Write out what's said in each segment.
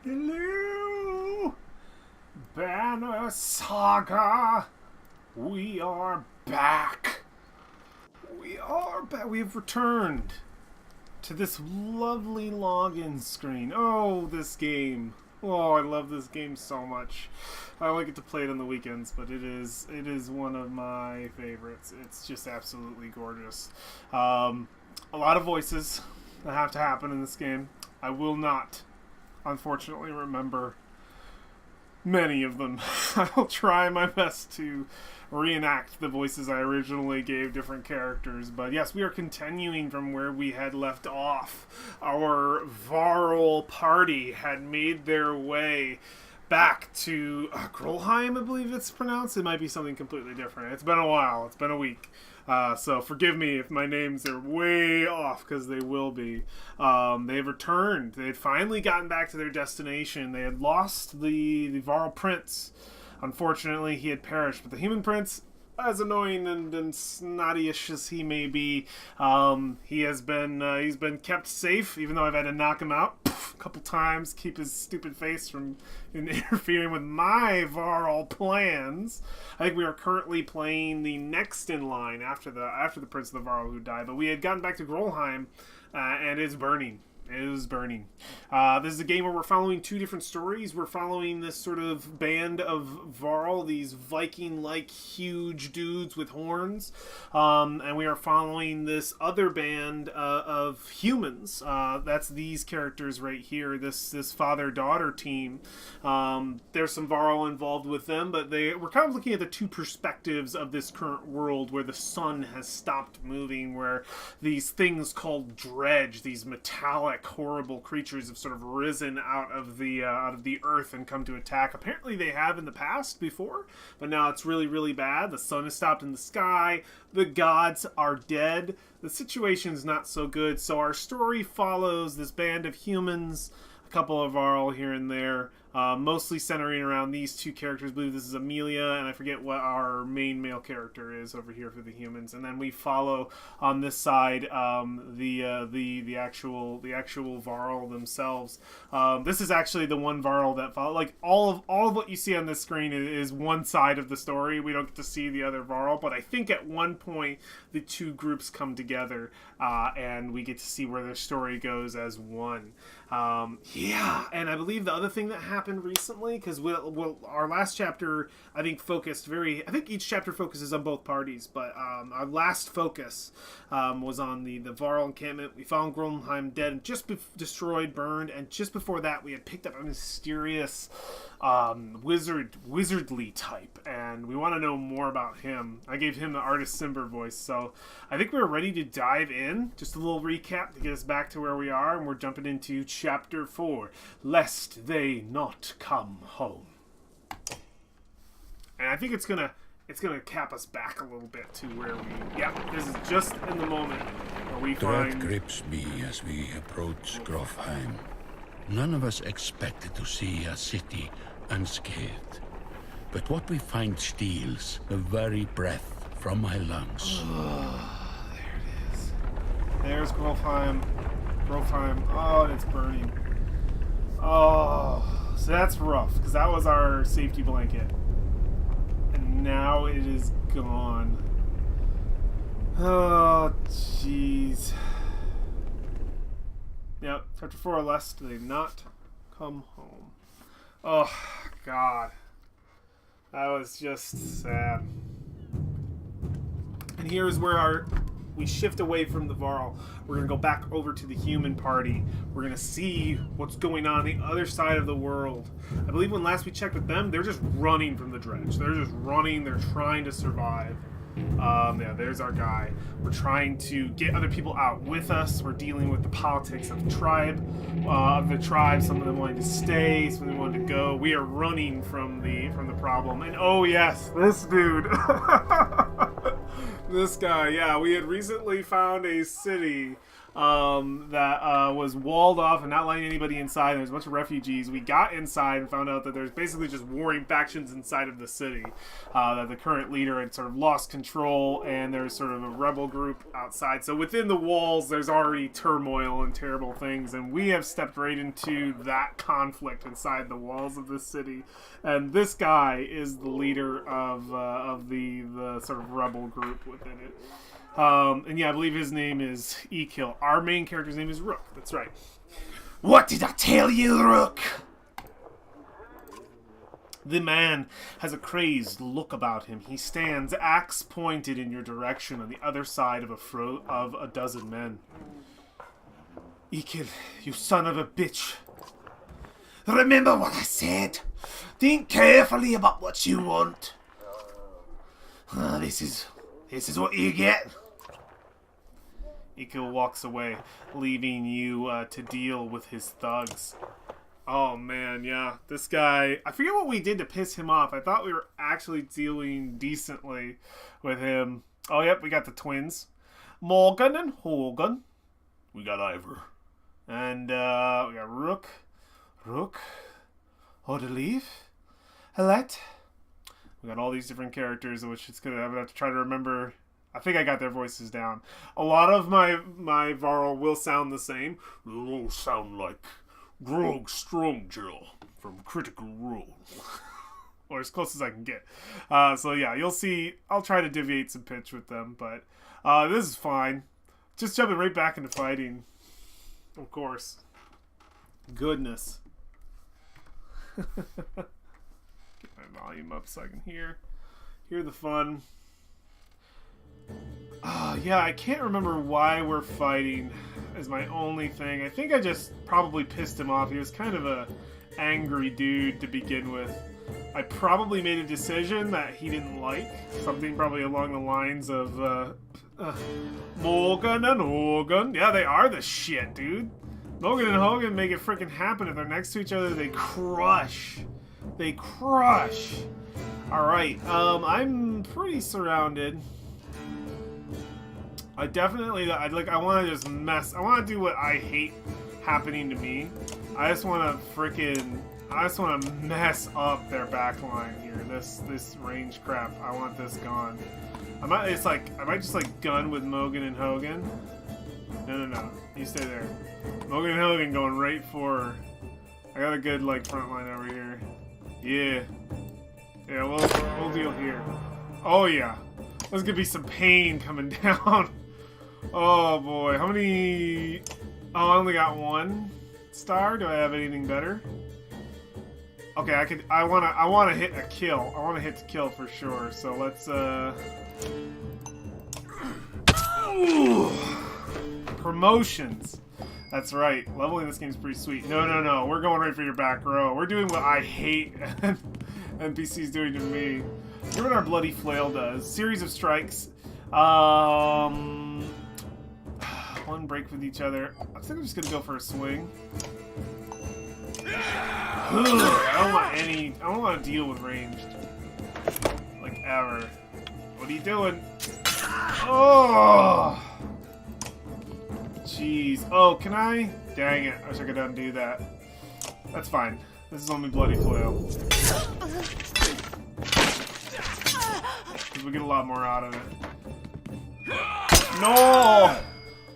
Hello, Banner Saga. We are back. We are back. We have returned to this lovely login screen. Oh, this game. Oh, I love this game so much. I only get to play it on the weekends, but it is one of my favorites. It's just absolutely gorgeous. A lot of voices that have to happen in this game. I will not, unfortunately, remember many of them. I'll try my best to reenact the voices I originally gave different characters. But yes, we are continuing from where we had left off. Our Varl party had made their way back to Grolheim, I believe it's pronounced. It might be something completely different. It's been a while. It's been a week. So forgive me if my names are way off, because they will be. They have returned. They had finally gotten back to their destination. They had lost the Varl Prince. Unfortunately, he had perished. But the human prince, as annoying and snotty-ish as he may be, he's been kept safe, even though I've had to knock him out a couple times, keep his stupid face from interfering with my Varl plans. I think we are currently playing the next in line after the Prince of the Varl who died, but we had gotten back to Grolheim, and it's burning. It is burning. This is a game where we're following two different stories. We're following this sort of band of Varl, these Viking-like huge dudes with horns. And we are following this other band of humans. That's these characters right here, this father-daughter team. There's some Varl involved with them, but we're kind of looking at the two perspectives of this current world where the sun has stopped moving, where these things called dredge, these metallic horrible creatures have sort of risen out of the earth and come to attack. Apparently they have in the past before, but now it's really, really bad. The sun has stopped in the sky. The gods are dead. The situation's not so good. So our story follows this band of humans, a couple of Varl here and there, mostly centering around these two characters. I believe this is Amelia, and I forget what our main male character is over here for the humans. And then we follow on this side the actual Varl themselves. This is actually the one Varl that follow. Like all of what you see on this screen is one side of the story. We don't get to see the other Varl, but I think at one point the two groups come together, and we get to see where their story goes as one. Yeah, and I believe the other thing that happened recently, because our last chapter I think each chapter focuses on both parties, but our last focus was on the Varl encampment. We found Grolheim dead and destroyed, burned, and just before that we had picked up a mysterious wizardly type, and we want to know more about him. I gave him the artist Simber voice, so I think we're ready to dive in. Just a little recap to get us back to where we are, and we're jumping into Chapter 4, Lest They Not Come Home. And I think it's gonna cap us back a little bit to where this is just in the moment where we Dread find... grips me as we approach Grofheim. None of us expected to see a city unscathed. But what we find steals the very breath from my lungs. There it is. There's Grofheim. Oh, and it's burning. Oh, so that's rough, because that was our safety blanket. And now it is gone. Oh, jeez. Yep, Chapter 4, Lest They Not Come Home. Oh, God. That was just sad. And here's where we shift away from the Varl. We're going to go back over to the human party. We're going to see what's going on the other side of the world. I believe when last we checked with them, they're just running from the dredge. They're just running. They're trying to survive. There's our guy. We're trying to get other people out with us. We're dealing with the politics of the tribe. Some of them wanting to stay, some of them wanting to go. We are running from the problem. And oh yes, this dude. This guy, yeah, we had recently found a city that was walled off and not letting anybody inside. There's a bunch of refugees. We got inside and found out that there's basically just warring factions inside of the city. That the current leader had sort of lost control, and there's sort of a rebel group outside. So within the walls, there's already turmoil and terrible things, and we have stepped right into that conflict inside the walls of the city. And this guy is the leader of the sort of rebel group within it. And yeah, I believe his name is Ekil. Our main character's name is Rook. That's right. What did I tell you, Rook? The man has a crazed look about him. He stands, axe pointed in your direction, on the other side of a dozen men. Ekil, you son of a bitch. Remember what I said. Think carefully about what you want. This is what you get. Ekil walks away, leaving you to deal with his thugs. Oh man, yeah. This guy, I forget what we did to piss him off. I thought we were actually dealing decently with him. Oh yep, we got the twins. Morgan and Hogan. We got Ivor. And we got Rook, Odalive, Alette. We got all these different characters, which I'm gonna have to try to remember. I think I got their voices down. A lot of my Varl will sound the same. They'll all sound like Grog Strongjaw from Critical Role. Or as close as I can get. So yeah, you'll see. I'll try to deviate some pitch with them, but this is fine. Just jumping right back into fighting. Of course. Goodness. Get my volume up so I can hear the fun. Yeah, I can't remember why we're fighting is my only thing. I think I just probably pissed him off. He was kind of a angry dude to begin with. I probably made a decision that he didn't like. Something probably along the lines of Morgan and Hogan. Yeah, they are the shit, dude. Morgan and Hogan make it freaking happen. If they're next to each other, they crush. They crush. Alright, I'm pretty surrounded. I definitely, I want to just mess. I want to do what I hate happening to me. I just want to mess up their back line here. This range crap. I want this gone. I might just like gun with Morgan and Hogan. No. You stay there. Morgan and Hogan going right for her. I got a good like front line over here. Yeah, we'll deal here. Oh yeah, there's gonna be some pain coming down. Oh boy, how many? Oh, I only got 1 star. Do I have anything better? Okay, I wanna hit a kill. I wanna hit the kill for sure. So let's promotions. That's right. Leveling this game is pretty sweet. No. We're going right for your back row. We're doing what I hate NPCs doing to me. Here's what our bloody flail does. Series of strikes. One break with each other. I think I'm just gonna go for a swing. I don't want to deal with ranged. Like ever. What are you doing? Oh! Jeez. Oh, can I? Dang it. I wish I could undo that. That's fine. This is only bloody flail. Because we get a lot more out of it. No!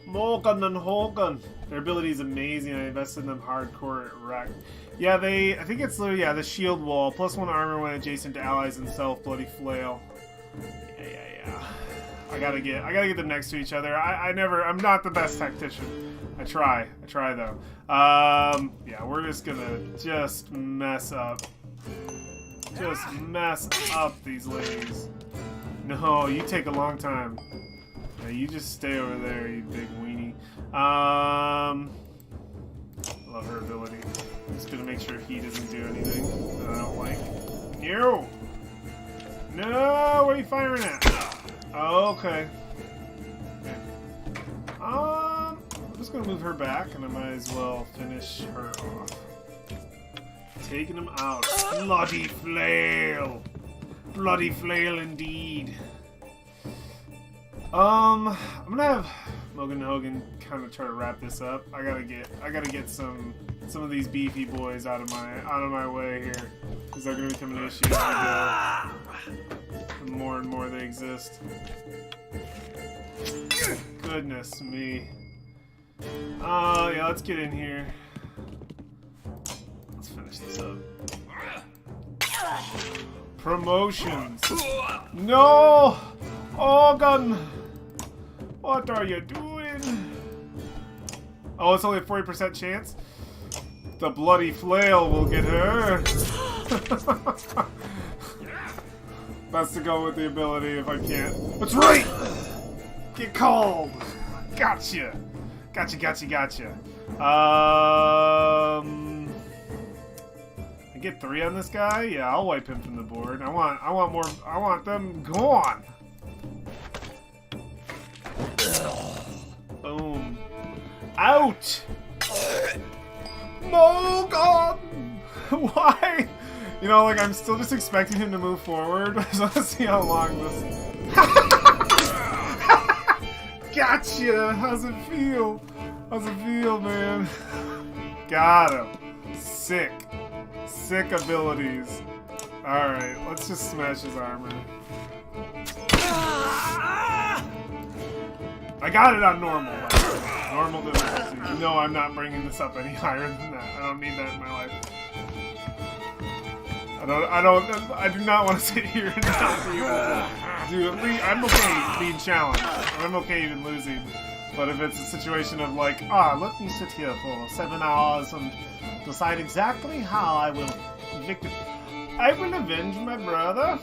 Morgan and Hogan. Their ability is amazing. I invested in them hardcore at wreck. Yeah, I think it's literally, the shield wall. +1 armor when adjacent to allies and self. Bloody flail. Yeah. I gotta get them next to each other. I'm not the best tactician. I try though. Yeah, we're just gonna mess up. Just mess up these ladies. No, you take a long time. Yeah, you just stay over there, you big weenie. Love her ability. I'm just gonna make sure he doesn't do anything that I don't like. No! No! What are you firing at? Okay. I'm just gonna move her back, and I might as well finish her off. Taking him out. Bloody flail! Bloody flail indeed. I'm gonna have Mogan Hogan kind of try to wrap this up. I gotta get some of these beefy boys out of my way here, because they're gonna become an issue as we go. The more and more they exist. Goodness me. Yeah, let's get in here. Let's finish this up. Promotions. No! Oh, gun. What are you doing? Oh, it's only a 40% chance. The bloody flail will get her. Best to go with the ability if I can't. That's right! Get called! Gotcha! Gotcha. I get 3 on this guy? Yeah, I'll wipe him from the board. I want more. I want them gone. Boom. Out! No, God! Why? You know, like, I'm still just expecting him to move forward. I just want to see how long this... Gotcha! How's it feel? How's it feel, man? Got him. Sick. Sick abilities. Alright, let's just smash his armor. I got it on normal. Normal difficulty. No, I'm not bringing this up any higher than that. I don't need that in my life. I do not want to sit here and not be able to do at least. I'm okay being challenged. I'm okay even losing. But if it's a situation of like, let me sit here for 7 hours and decide exactly how I will avenge my brother.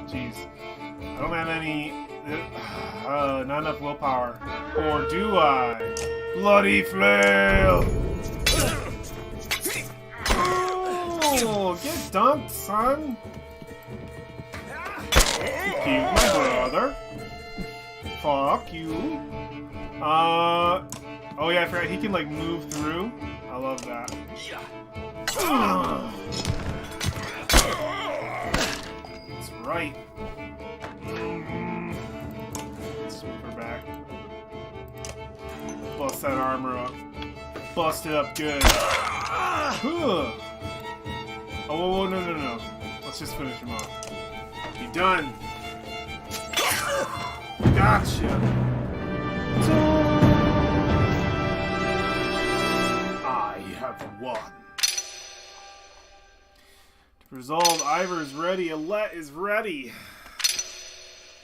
Jeez. I don't have any... not enough willpower. Or do I? Bloody flail! Oh, get dunked, son! Cute, my brother. Fuck you. Oh yeah, I forgot he can like move through. I love that. That's right. Sweep her back. Bust that armor up. Bust it up good. Oh, no. Let's just finish him off. Be done. Gotcha. I have won. To resolve, Ivor is ready. Alette is ready.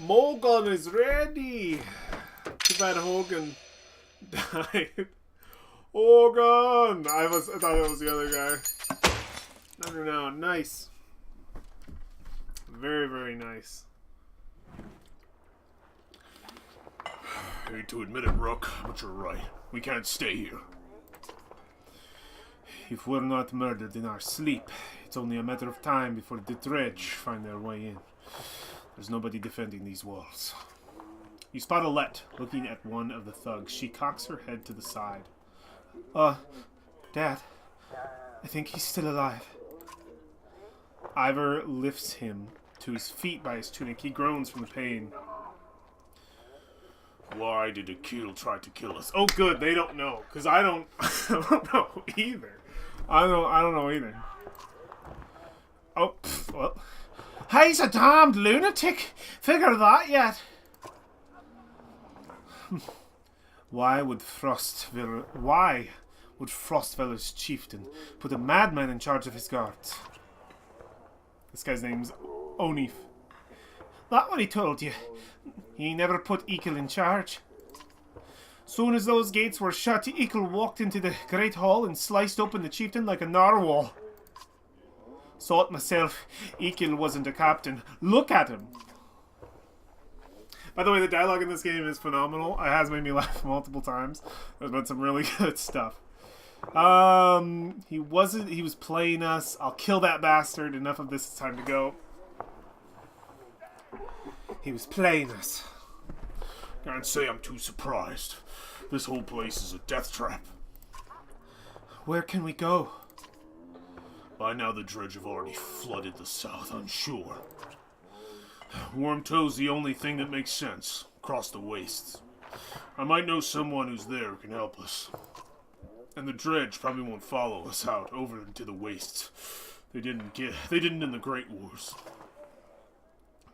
Mogon is ready. Too bad Hogan died. Hogan! I thought it was the other guy. No. Nice. Very, very nice. Hate to admit it, Rook, but you're right. We can't stay here. If we're not murdered in our sleep, it's only a matter of time before the dredge find their way in. There's nobody defending these walls. You spot Alette looking at one of the thugs. She cocks her head to the side. Dad, I think he's still alive. Ivor lifts him to his feet by his tunic. He groans from the pain. Why did Akil try to kill us? Oh, good, they don't know, because I don't know either. I don't know either. Oh, well. He's a damned lunatic. Figure that yet. Why would Frostfeller's chieftain put a madman in charge of his guards? This guy's name's Onif. That what he told you? He never put Ekel in charge. Soon as those gates were shut, Ekel walked into the great hall and sliced open the chieftain like a narwhal. Saw it myself. Ekel wasn't a captain. Look at him. By the way, the dialogue in this game is phenomenal. It has made me laugh multiple times. There's been some really good stuff. He was playing us. I'll kill that bastard. Enough of this. It's time to go. He was playing us. Can't say I'm too surprised. This whole place is a death trap. Where can we go? By now the dredge have already flooded the south, I'm sure. Warm tow's the only thing that makes sense. across the wastes. I might know someone who's there who can help us. And the dredge probably won't follow us out over into the wastes. They didn't in the Great Wars.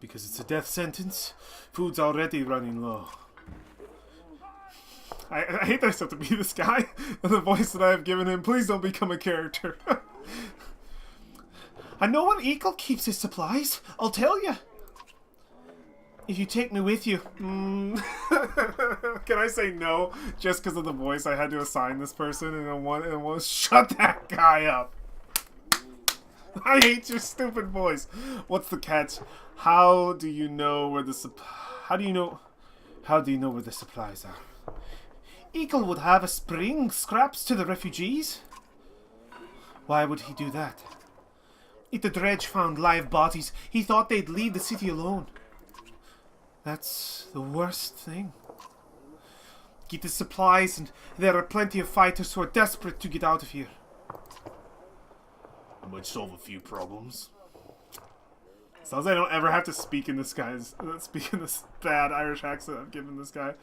Because it's a death sentence. Food's already running low. I hate that I have to be this guy. And the voice that I have given him. Please don't become a character. I know where Eagle keeps his supplies. I'll tell you. If you take me with you. Can I say no? Just because of the voice, I had to assign this person, and I want to shut that guy up. I hate your stupid voice. What's the catch? How do you know where the supplies are? Eagle would have a bring scraps to the refugees. Why would he do that? If the dredge found live bodies, he thought they'd leave the city alone. That's the worst thing. Get the supplies, and there are plenty of fighters who are desperate to get out of here. I might solve a few problems. As long as I don't ever have to speak in this bad Irish accent I've given this guy.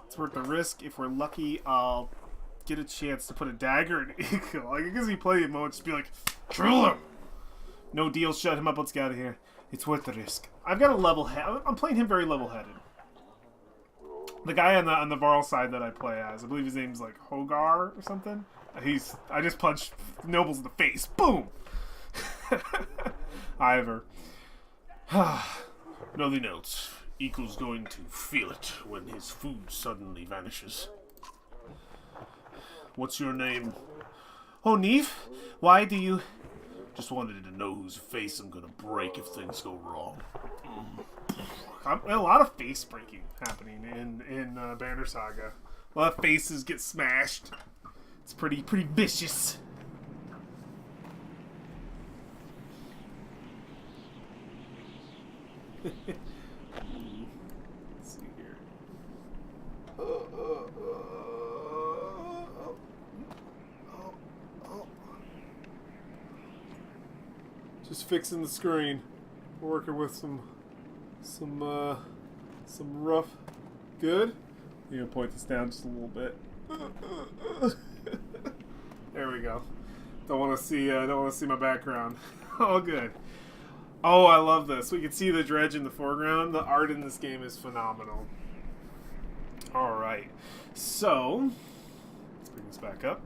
It's worth the risk. If we're lucky, I'll get a chance to put a dagger in Eagle. Like, it gives me plenty of moments to be like, kill him! No deal, shut him up, let's get out of here. It's worth the risk. I've got a level head. I'm playing him very level-headed. The guy on the Varl side that I play as, I believe his name's like Hogar or something. I just punched nobles in the face. Boom! Ivor. Nothing else. Eagle's going to feel it when his food suddenly vanishes. What's your name? Oh, Neve? Why do you... Just wanted to know whose face I'm gonna break if things go wrong. A lot of face breaking happening in Banner Saga. A lot of faces get smashed. It's pretty vicious. Let's see here. Just fixing the screen. We're working with some rough. Good. I'm gonna point this down just a little bit. There we go. Don't want to see my background. All good. Oh, I love this. We can see the dredge in the foreground. The art in this game is phenomenal. All right. So let's bring this back up.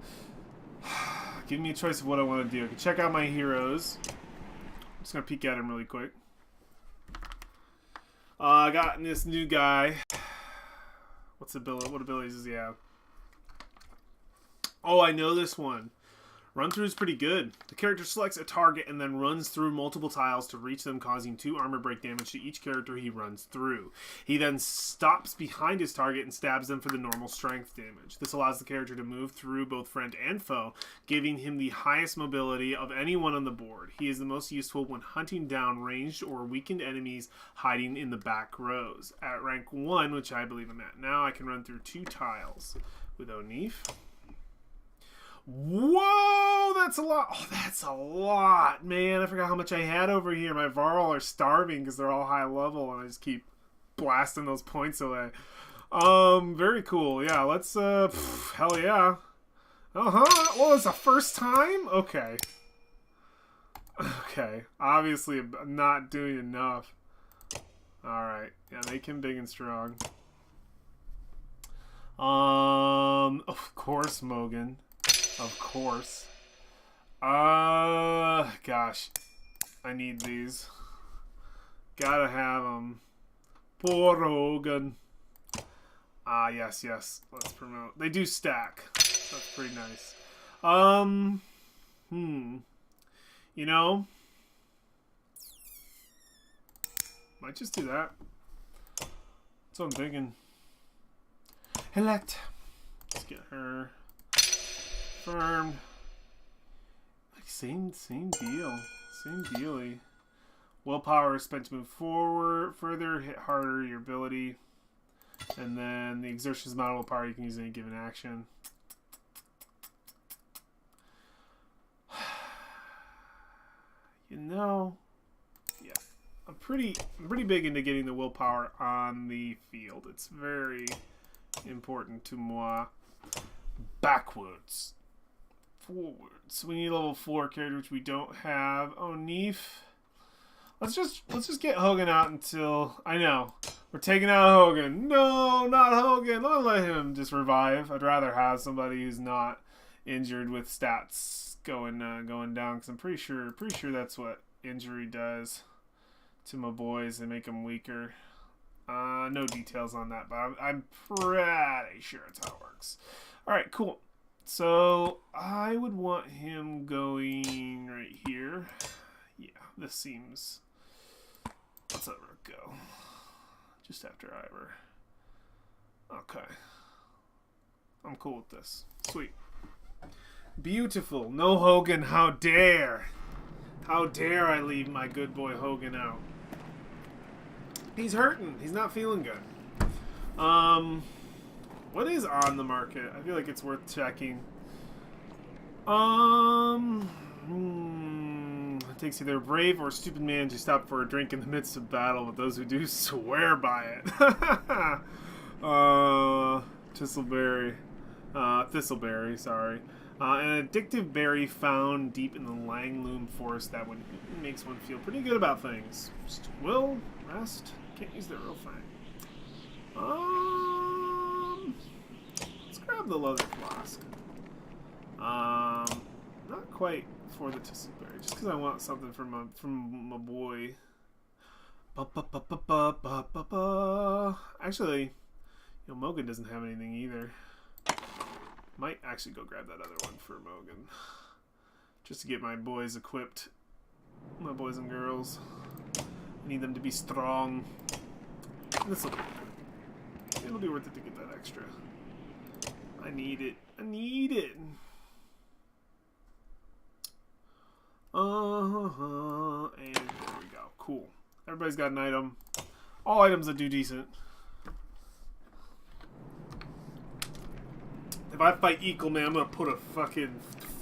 Give me a choice of what I want to do. I can check out my heroes. I'm just gonna peek at him really quick. I got this new guy. What abilities does he have? Oh, I know this one. Run through is pretty good. The character selects a target and then runs through multiple tiles to reach them, causing 2 armor break damage to each character he runs through. He then stops behind his target and stabs them for the normal strength damage. This allows the character to move through both friend and foe, giving him the highest mobility of anyone on the board. He is the most useful when hunting down ranged or weakened enemies hiding in the back rows. At rank 1, which I believe I'm at now, I can run through 2 tiles with O'Neef. Whoa, that's a lot. Oh, that's a lot, man. I forgot how much I had over here. My Varl are starving because they're all high level, and I just keep blasting those points away. Very cool. Yeah, let's, hell yeah. Well, it's the first time? Okay. Okay. Obviously, I'm not doing enough. Alright. Yeah, make him big and strong. Of course, Mogan. Of course. Gosh. I need these. Gotta have them. Poor Hogan. Yes. Let's promote. They do stack. That's pretty nice. You know, might just do that. That's what I'm thinking. Elect. Let's get her. Firm. Like same deal. Same dealy. Willpower is spent to move forward, further, hit harder, your ability. And then the exertion is not willpower you can use in any given action. You know. Yeah. I'm pretty big into getting the willpower on the field. It's very important to moi. Backwards. Forwards. We need a level 4 character, which we don't have. Oh, Neef. Let's just get Hogan out until... I know. We're taking out Hogan. No, not Hogan. I'll let him just revive. I'd rather have somebody who's not injured with stats going down, because I'm pretty sure that's what injury does to my boys. They make them weaker. No details on that, but I'm pretty sure it's how it works. All right, cool. So I would want him going right here. Yeah, this seems... Let's let Rook go. Just after Ivor. Okay. I'm cool with this. Sweet. Beautiful. No Hogan, how dare. How dare I leave my good boy Hogan out. He's hurting. He's not feeling good. What is on the market? I feel like it's worth checking. It takes either a brave or a stupid man to stop for a drink in the midst of battle, but those who do swear by it. Thistleberry, sorry. An addictive berry found deep in the Langloom forest that makes one feel pretty good about things. Just will, rest, can't use the real thing. Let's grab the leather flask. Not quite for the Thistleberry, just because I want something from my boy. Actually, Mogan doesn't have anything either. Might actually go grab that other one for Mogan, just to get my boys equipped. My boys and girls. I need them to be strong. This'll be good. It'll be worth it to get that extra. I need it. I need it. And there we go. Cool. Everybody's got an item. All items that do decent. If I fight Equal, man, I'm gonna put a fucking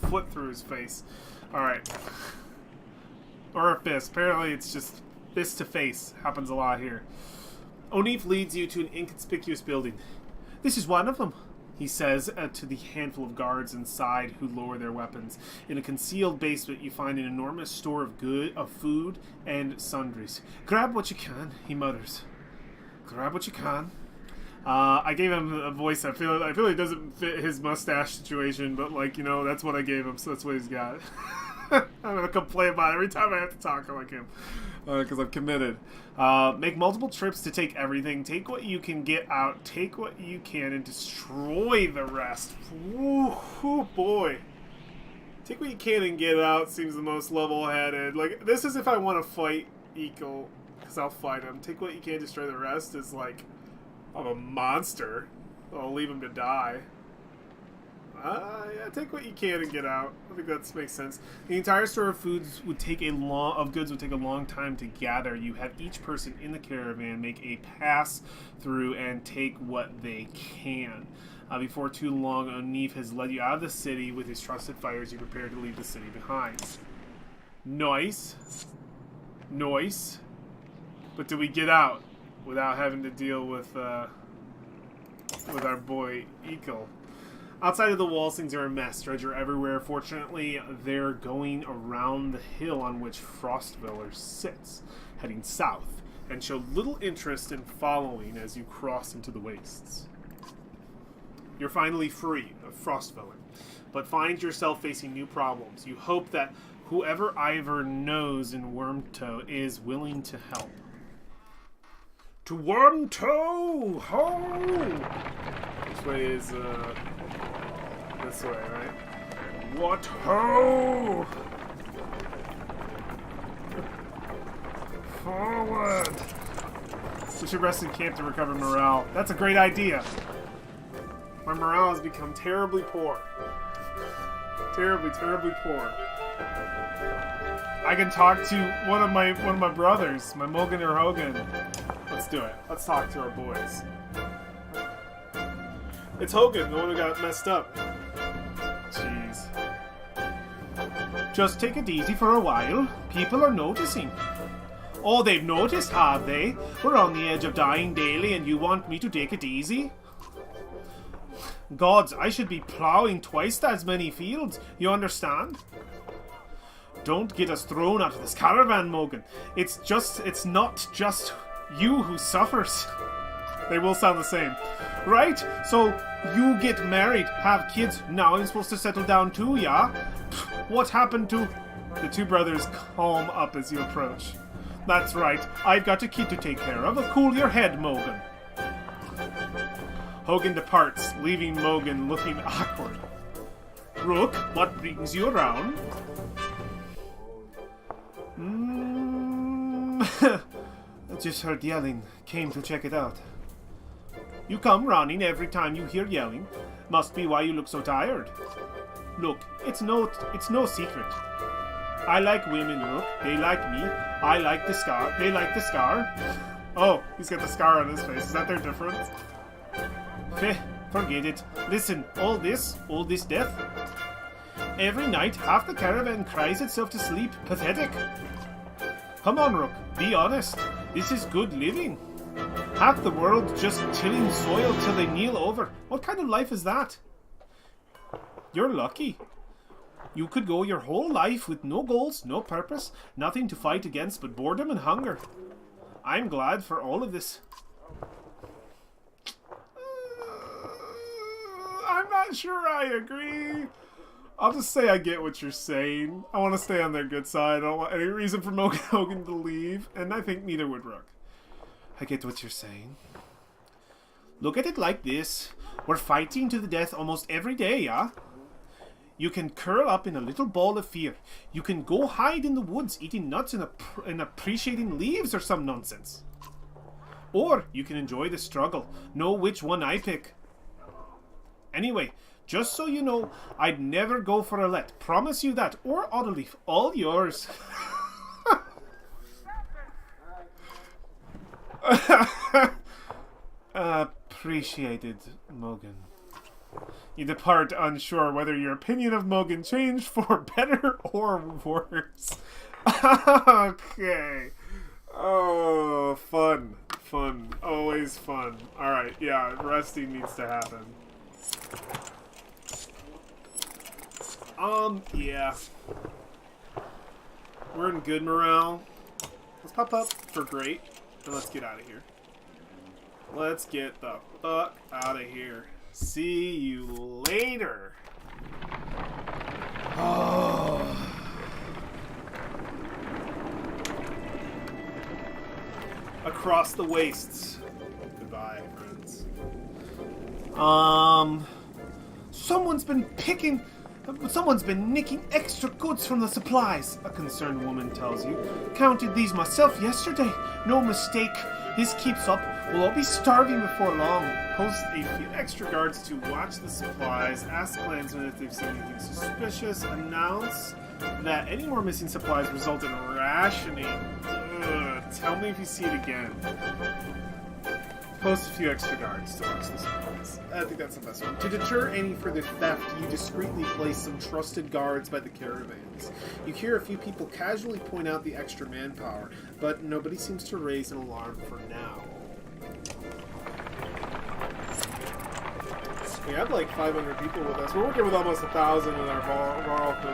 foot through his face. Alright. Or a fist. Apparently it's just fist to face. Happens a lot here. O'Neif leads you to an inconspicuous building. This is one of them, he says to the handful of guards inside who lower their weapons. In a concealed basement, you find an enormous store of food and sundries. Grab what you can, he mutters. Grab what you can. I gave him a voice. I feel like it doesn't fit his mustache situation, but that's what I gave him, so that's what he's got. I'm gonna complain about it every time I have to talk like him, because I'm committed. Make multiple trips to take everything. Take what you can get out. Take what you can and destroy the rest. Ooh, boy. Take what you can and get out seems the most level-headed. Like, this is if I want to fight Equal, because I'll fight him. Take what you can, destroy the rest is like, I'm a monster. I'll leave him to die. Yeah, take what you can and get out. I think that makes sense. The entire store of goods would take a long time to gather. You have each person in the caravan make a pass through and take what they can. Before too long, O'Neif has led you out of the city with his trusted fighters. You prepare to leave the city behind. Nice. Nice. But do we get out without having to deal with our boy Equal? Outside of the walls, things are a mess. Dredger everywhere. Fortunately, they're going around the hill on which Frostviller sits, heading south, and show little interest in following as you cross into the wastes. You're finally free of Frostviller, but find yourself facing new problems. You hope that whoever Ivor knows in Wormtoe is willing to help. To Wormtoe! Ho! Which way is, this way, right? What ho! Forward! We should rest in camp to recover morale. That's a great idea. My morale has become terribly poor. Terribly, terribly poor. I can talk to one of my brothers, my Mogan or Hogan. Let's do it. Let's talk to our boys. It's Hogan, the one who got messed up. Jeez. Just take it easy for a while. People are noticing. Oh, they've noticed, have they? We're on the edge of dying daily and you want me to take it easy? Gods, I should be ploughing twice as many fields, you understand? Don't get us thrown out of this caravan, Mogan. It's not just you who suffers. They will sound the same. Right? So, you get married, have kids, now I'm supposed to settle down too, yeah? What happened to... The two brothers calm up as you approach. That's right, I've got a kid to take care of. Cool your head, Mogan. Hogan departs, leaving Mogan looking awkward. Rook, what brings you around? I just heard yelling. Came to check it out. You come running every time you hear yelling. Must be why you look so tired. Look, it's no secret. I like women, Rook. They like me. I like the scar. They like the scar. Oh, he's got the scar on his face. Is that their difference? Heh, forget it. Listen, all this death. Every night, half the caravan cries itself to sleep. Pathetic. Come on, Rook. Be honest. This is good living. Half the world just tilling soil till they kneel over. What kind of life is that? You're lucky. You could go your whole life with no goals, no purpose, nothing to fight against but boredom and hunger. I'm glad for all of this. I'm not sure I agree. I'll just say I get what you're saying. I want to stay on their good side. I don't want any reason for Hogan to leave, and I think neither would Rook. I get what you're saying. Look at it like this. We're fighting to the death almost every day, yeah? You can curl up in a little ball of fear. You can go hide in the woods eating nuts and appreciating leaves or some nonsense. Or you can enjoy the struggle. Know which one I pick. Anyway, just so you know, I'd never go for a let. Promise you that. Or Autoleaf. All yours. Appreciated, Mogan. You depart unsure whether your opinion of Mogan changed for better or worse. Okay. Oh, fun. Fun. Always fun. Alright, yeah, resting needs to happen. Yeah. We're in good morale. Let's pop up for great, and let's get out of here. Let's get the fuck out of here. See you later. Oh. Across the wastes. Goodbye, friends. Someone's been nicking extra goods from the supplies, a concerned woman tells you. Counted these myself yesterday. No mistake. This keeps up. We'll all be starving before long. Post a few extra guards to watch the supplies. Ask clansmen if they've seen anything suspicious. Announce that any more missing supplies result in rationing. Ugh. Tell me if you see it again. Post a few extra guards to watch the supplies. I think that's the best one. To deter any further theft, you discreetly place some trusted guards by the caravans. You hear a few people casually point out the extra manpower, but nobody seems to raise an alarm for now. We have like 500 people with us. We're working with almost 1,000 in our Varl crew.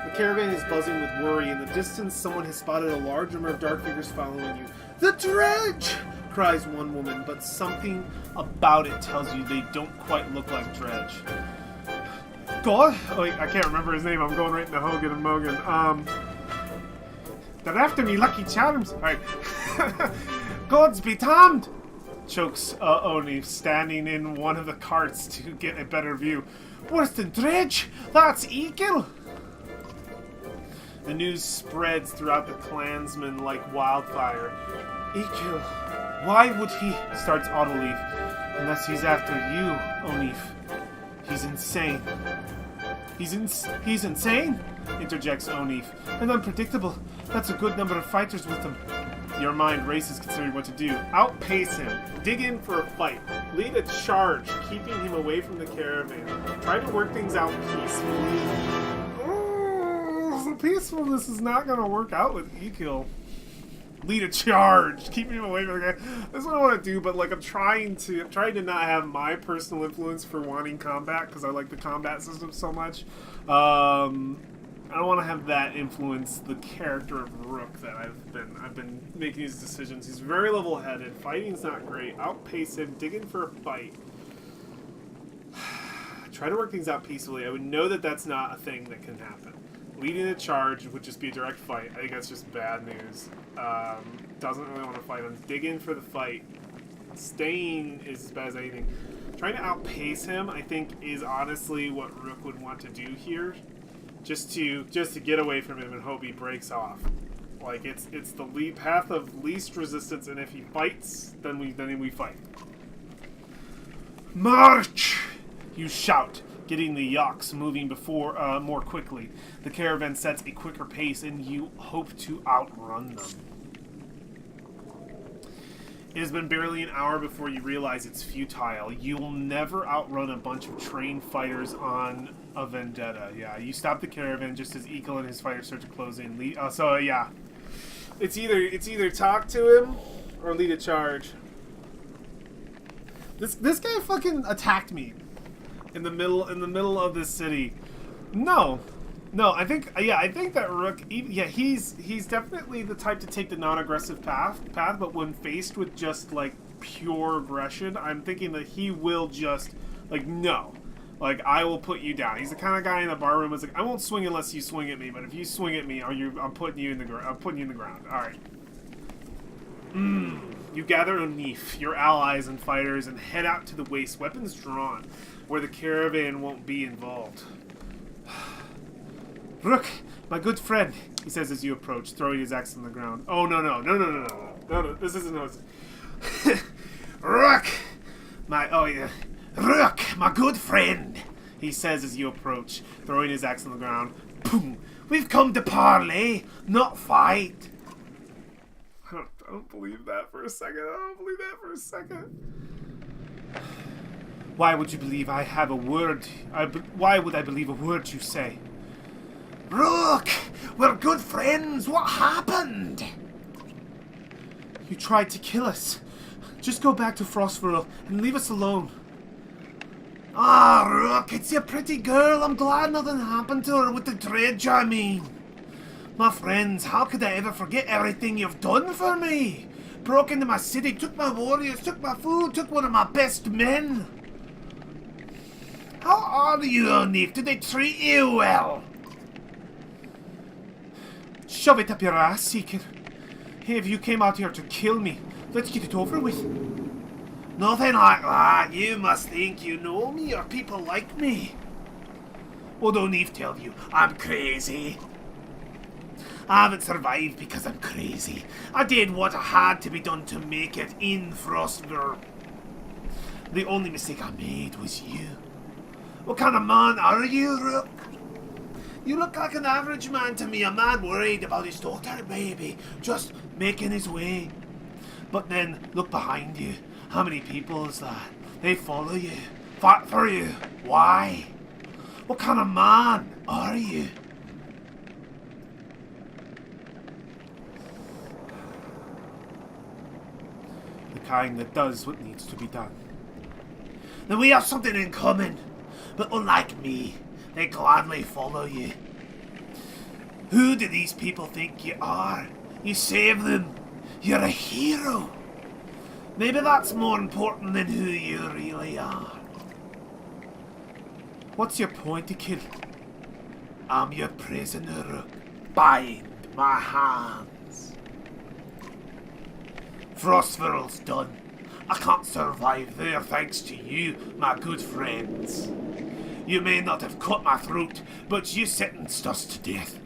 The caravan is buzzing with worry. In the distance, someone has spotted a large number of dark figures following you. The dredge! Cries one woman, but something about it tells you they don't quite look like Dredge. God? Oh, I can't remember his name. I'm going right into Hogan and Mogan. They're after me, Lucky Charms. Alright. Gods be damned! Chokes Oni, standing in one of the carts to get a better view. Worse than Dredge? That's Eagle! The news spreads throughout the clansmen like wildfire. Eagle, why would he? Starts Autoleaf. Unless he's after you, Onif. He's insane. He's insane? Interjects Onif. And unpredictable. That's a good number of fighters with him. Your mind races considering what to do. Outpace him. Dig in for a fight. Lead a charge, keeping him away from the caravan. Try to work things out peacefully. peacefulness is not gonna work out with E-Kill. Lead a charge. Keep me away from the guy. That's what I want to do, but like I'm trying to not have my personal influence for wanting combat because I like the combat system so much. I don't want to have that influence the character of Rook that I've been making these decisions. He's very level-headed. Fighting's not great. Outpace him. Dig in for a fight. Try to work things out peacefully. I would know that that's not a thing that can happen. Leading a charge would just be a direct fight. I think that's just bad news. Doesn't really want to fight him. Dig in for the fight. Staying is as bad as anything. Trying to outpace him, I think, is honestly what Rook would want to do here. Just to get away from him and hope he breaks off. Like it's the path of least resistance, and if he fights, then we fight. March! You shout, getting the yaks moving more quickly. The caravan sets a quicker pace, and you hope to outrun them. It has been barely an hour before you realize it's futile. You'll never outrun a bunch of trained fighters on a vendetta. Yeah, you stop the caravan just as Ekel and his fighters start to close in. Yeah, it's either talk to him or lead a charge. This guy fucking attacked me in the middle of this city. No, I think that Rook, he's definitely the type to take the non-aggressive path, but when faced with just like pure aggression, I'm thinking that he will just like no. Like, I will put you down. He's the kind of guy in the bar room who's like, I won't swing unless you swing at me, but if you swing at me, I'm putting you in the ground. Alright. You gather Onif, your allies and fighters, and head out to the waste, weapons drawn, where the caravan won't be involved. Rook, my good friend, he says as you approach, throwing his axe on the ground. Oh, no, this isn't no. Rook, Rook, my good friend, he says as you approach, throwing his axe on the ground. Boom! We've come to parley, not fight. I don't believe that for a second. Why would you believe I have a word? Why would I believe a word you say? Rook, we're good friends. What happened? You tried to kill us. Just go back to Frostfurl and leave us alone. Ah, Rook, it's your pretty girl. I'm glad nothing happened to her with the dredge, I mean. My friends, how could I ever forget everything you've done for me? Broke into my city, took my warriors, took my food, took one of my best men. How are you, Onif? Did they treat you well? Shove it up your ass, Seeker. Hey, if you came out here to kill me, let's get it over with. Nothing like that. You must think you know me or people like me. What don't Eve tell you? I'm crazy. I haven't survived because I'm crazy. I did what had to be done to make it in Frostburg. The only mistake I made was you. What kind of man are you, Rook? You look like an average man to me, a man worried about his daughter, baby, just making his way. But then, look behind you. How many people is that? They follow you, fight for you. Why? What kind of man are you? The kind that does what needs to be done. Then we have something in common. But unlike me, they gladly follow you. Who do these people think you are? You save them. You're a hero. Maybe that's more important than who you really are. What's your point, Akil? I'm your prisoner. Bind my hands. Frostfurl's done. I can't survive there thanks to you, my good friends. You may not have cut my throat, but you sentenced us to death.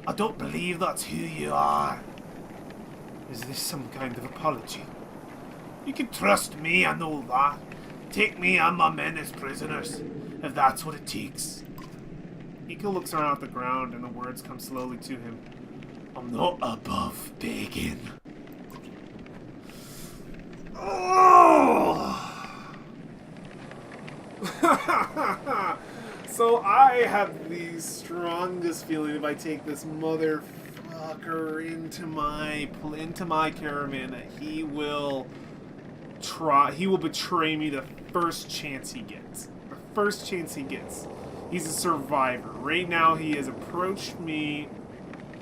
I don't believe that's who you are. Is this some kind of apology? You can trust me, I know that. Take me and my men as prisoners, if that's what it takes. Ekel looks around at the ground and the words come slowly to him. I'm not above begging. Oh! So I have the strongest feeling if I take this motherfucker into my caravan that he will betray me the first chance he gets. The first chance he gets. He's a survivor. Right now he has approached me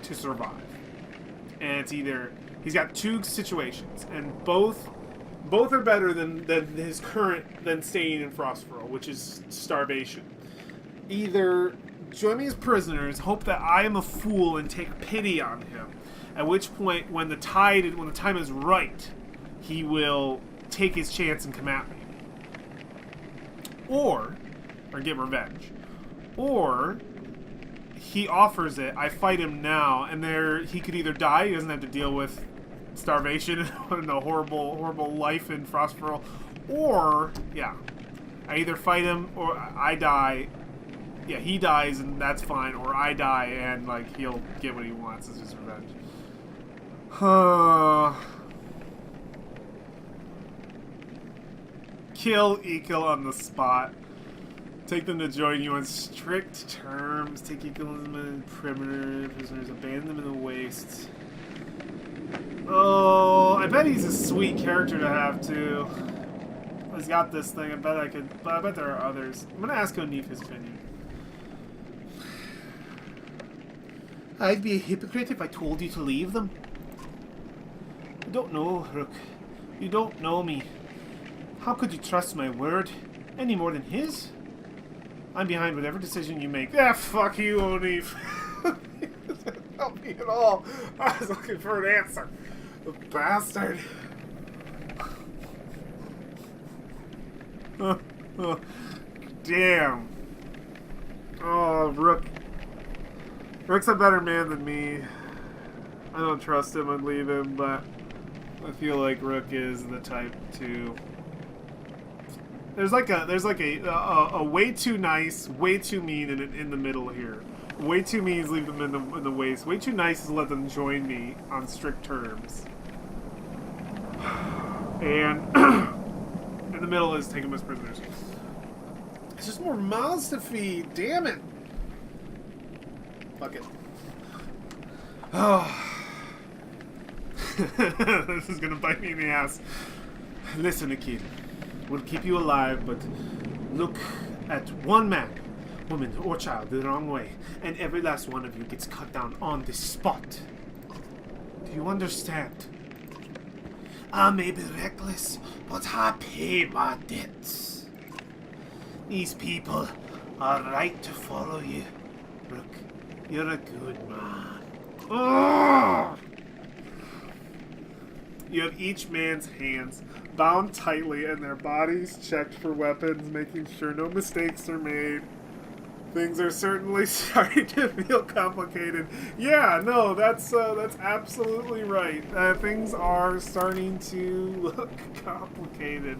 to survive. And it's either he's got two situations, and both are better than staying in Frostfurl, which is starvation. Either join me as prisoners, hope that I am a fool and take pity on him, at which point when the time is right, he will take his chance and come at me. Or get revenge. Or he offers it, I fight him now, and he could either die, he doesn't have to deal with starvation and a horrible life in Frostfurl, or, yeah, I either fight him or I die. Yeah, he dies and that's fine, or I die and, like, he'll get what he wants. It's just revenge. Kill Ekel on the spot. Take them to join you on strict terms. Take Ekel and prisoners. Abandon them in the wastes. Oh, I bet he's a sweet character to have, too. He's got this thing. I bet there are others. I'm gonna ask O'Neef his opinion. I'd be a hypocrite if I told you to leave them. You don't know, Rook. You don't know me. How could you trust my word? Any more than his? I'm behind whatever decision you make. Ah, fuck you, O'Neef. It doesn't help me at all. I was looking for an answer. The bastard. Damn. Oh, Rook. Rook's a better man than me. I don't trust him. I'd leave him, but I feel like Rook is the type to. There's like a way too nice, way too mean in the middle here. Way too mean is leave them in the waste. Way too nice is let them join me on strict terms. And in the middle is take them as prisoners. It's just more mouths to feed. Damn it. Fuck it. Oh. This is gonna bite me in the ass. Listen, Akid. We'll keep you alive, but look at one man, woman, or child the wrong way, and every last one of you gets cut down on the spot. Do you understand? I may be reckless, but I pay my debts. These people are right to follow you. Look, you're a good man. Oh! You have each man's hands bound tightly and their bodies checked for weapons, making sure no mistakes are made. Things are certainly starting to feel complicated. Yeah, no, that's absolutely right. Things are starting to look complicated.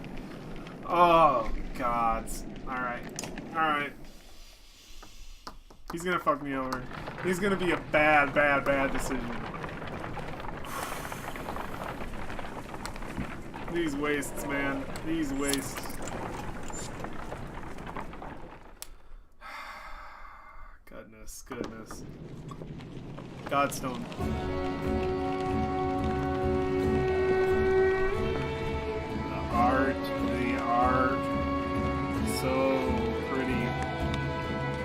Oh, God. Alright. He's gonna fuck me over. He's gonna be a bad decision. These wastes, man. These wastes. Goodness. Godstone. The art. So pretty.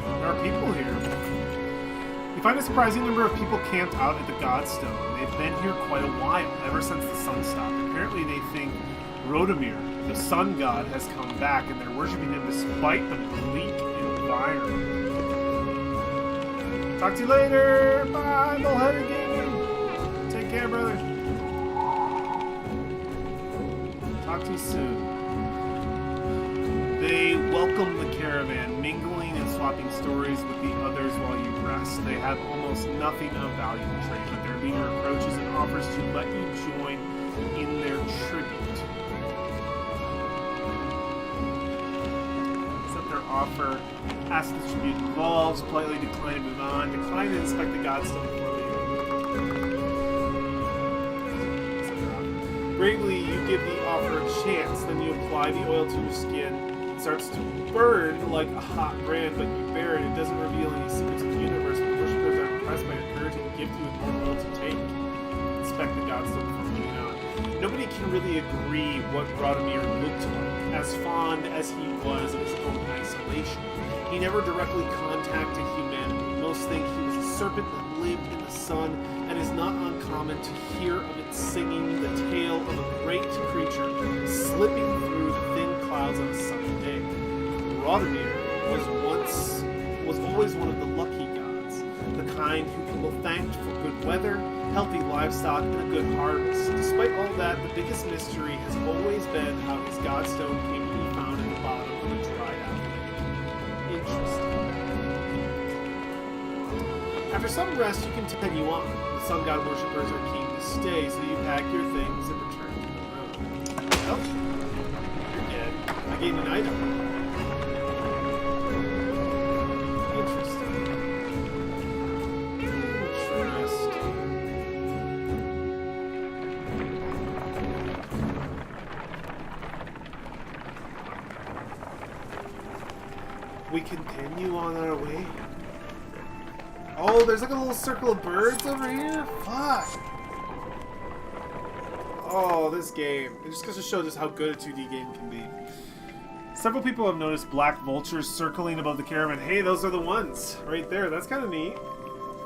There are people here. You find a surprising number of people camped out at the Godstone. They've been here quite a while, ever since the sun stopped. Apparently they think Rodemir, the sun god, has come back, and they're worshipping him despite the bleak environment. Talk to you later! Bye, Bullheaded Gaming! Take care, brother. Talk to you soon. They welcome the caravan, mingling and swapping stories with the others while you rest. They have almost nothing of value to trade, but their leader approaches and offers to let you join in their tribute. Accept their offer. Ask the tribute involves. Politely decline and move on. Decline to inspect the Godstone for you. Gravely, you give the offer a chance. Then you apply the oil to your skin. starts to burn like a hot brand, but you bear it. It doesn't reveal any secrets of the universe. The worshippers are impressed by your purity and gift you with more will to take. Inspect the godstone before moving on. Nobody can really agree what Radomir looked like, as fond as he was of his own isolation. He never directly contacted humanity. Most think he was a serpent that lived in the sun, and is not uncommon to hear of it singing the tale of a great creature slipping through the thin clouds on a sunny day. Radomir was always one of the lucky gods, the kind who people thanked for good weather, healthy livestock, and a good harvest. Despite all that, the biggest mystery has always been how his godstone came to be found at the bottom of a dried out lake. Interesting. After some rest, you continue on. The sun god worshippers are keen to stay, so you pack your things and return to the room. Oh, you're dead. I gained an item. Interesting. We continue on our way. Oh, there's like a little circle of birds over here? Fuck. Oh, this game. It just goes to show just how good a 2D game can be. Several people have noticed black vultures circling above the caravan. Hey, those are the ones right there. That's kind of neat.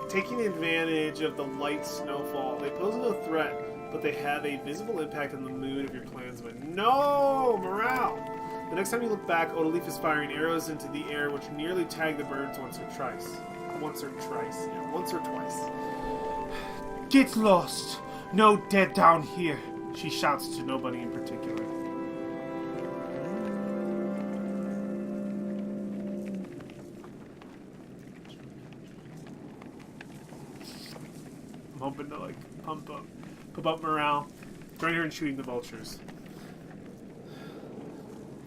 Taking advantage of the light snowfall. They pose no threat, but they have a visible impact on the mood of your clansmen. No! Morale! The next time you look back, Odalif is firing arrows into the air which nearly tag the birds once or twice. Get lost! No dead down here! She shouts to nobody in particular. I'm hoping to pump up morale. Join her in shooting the vultures.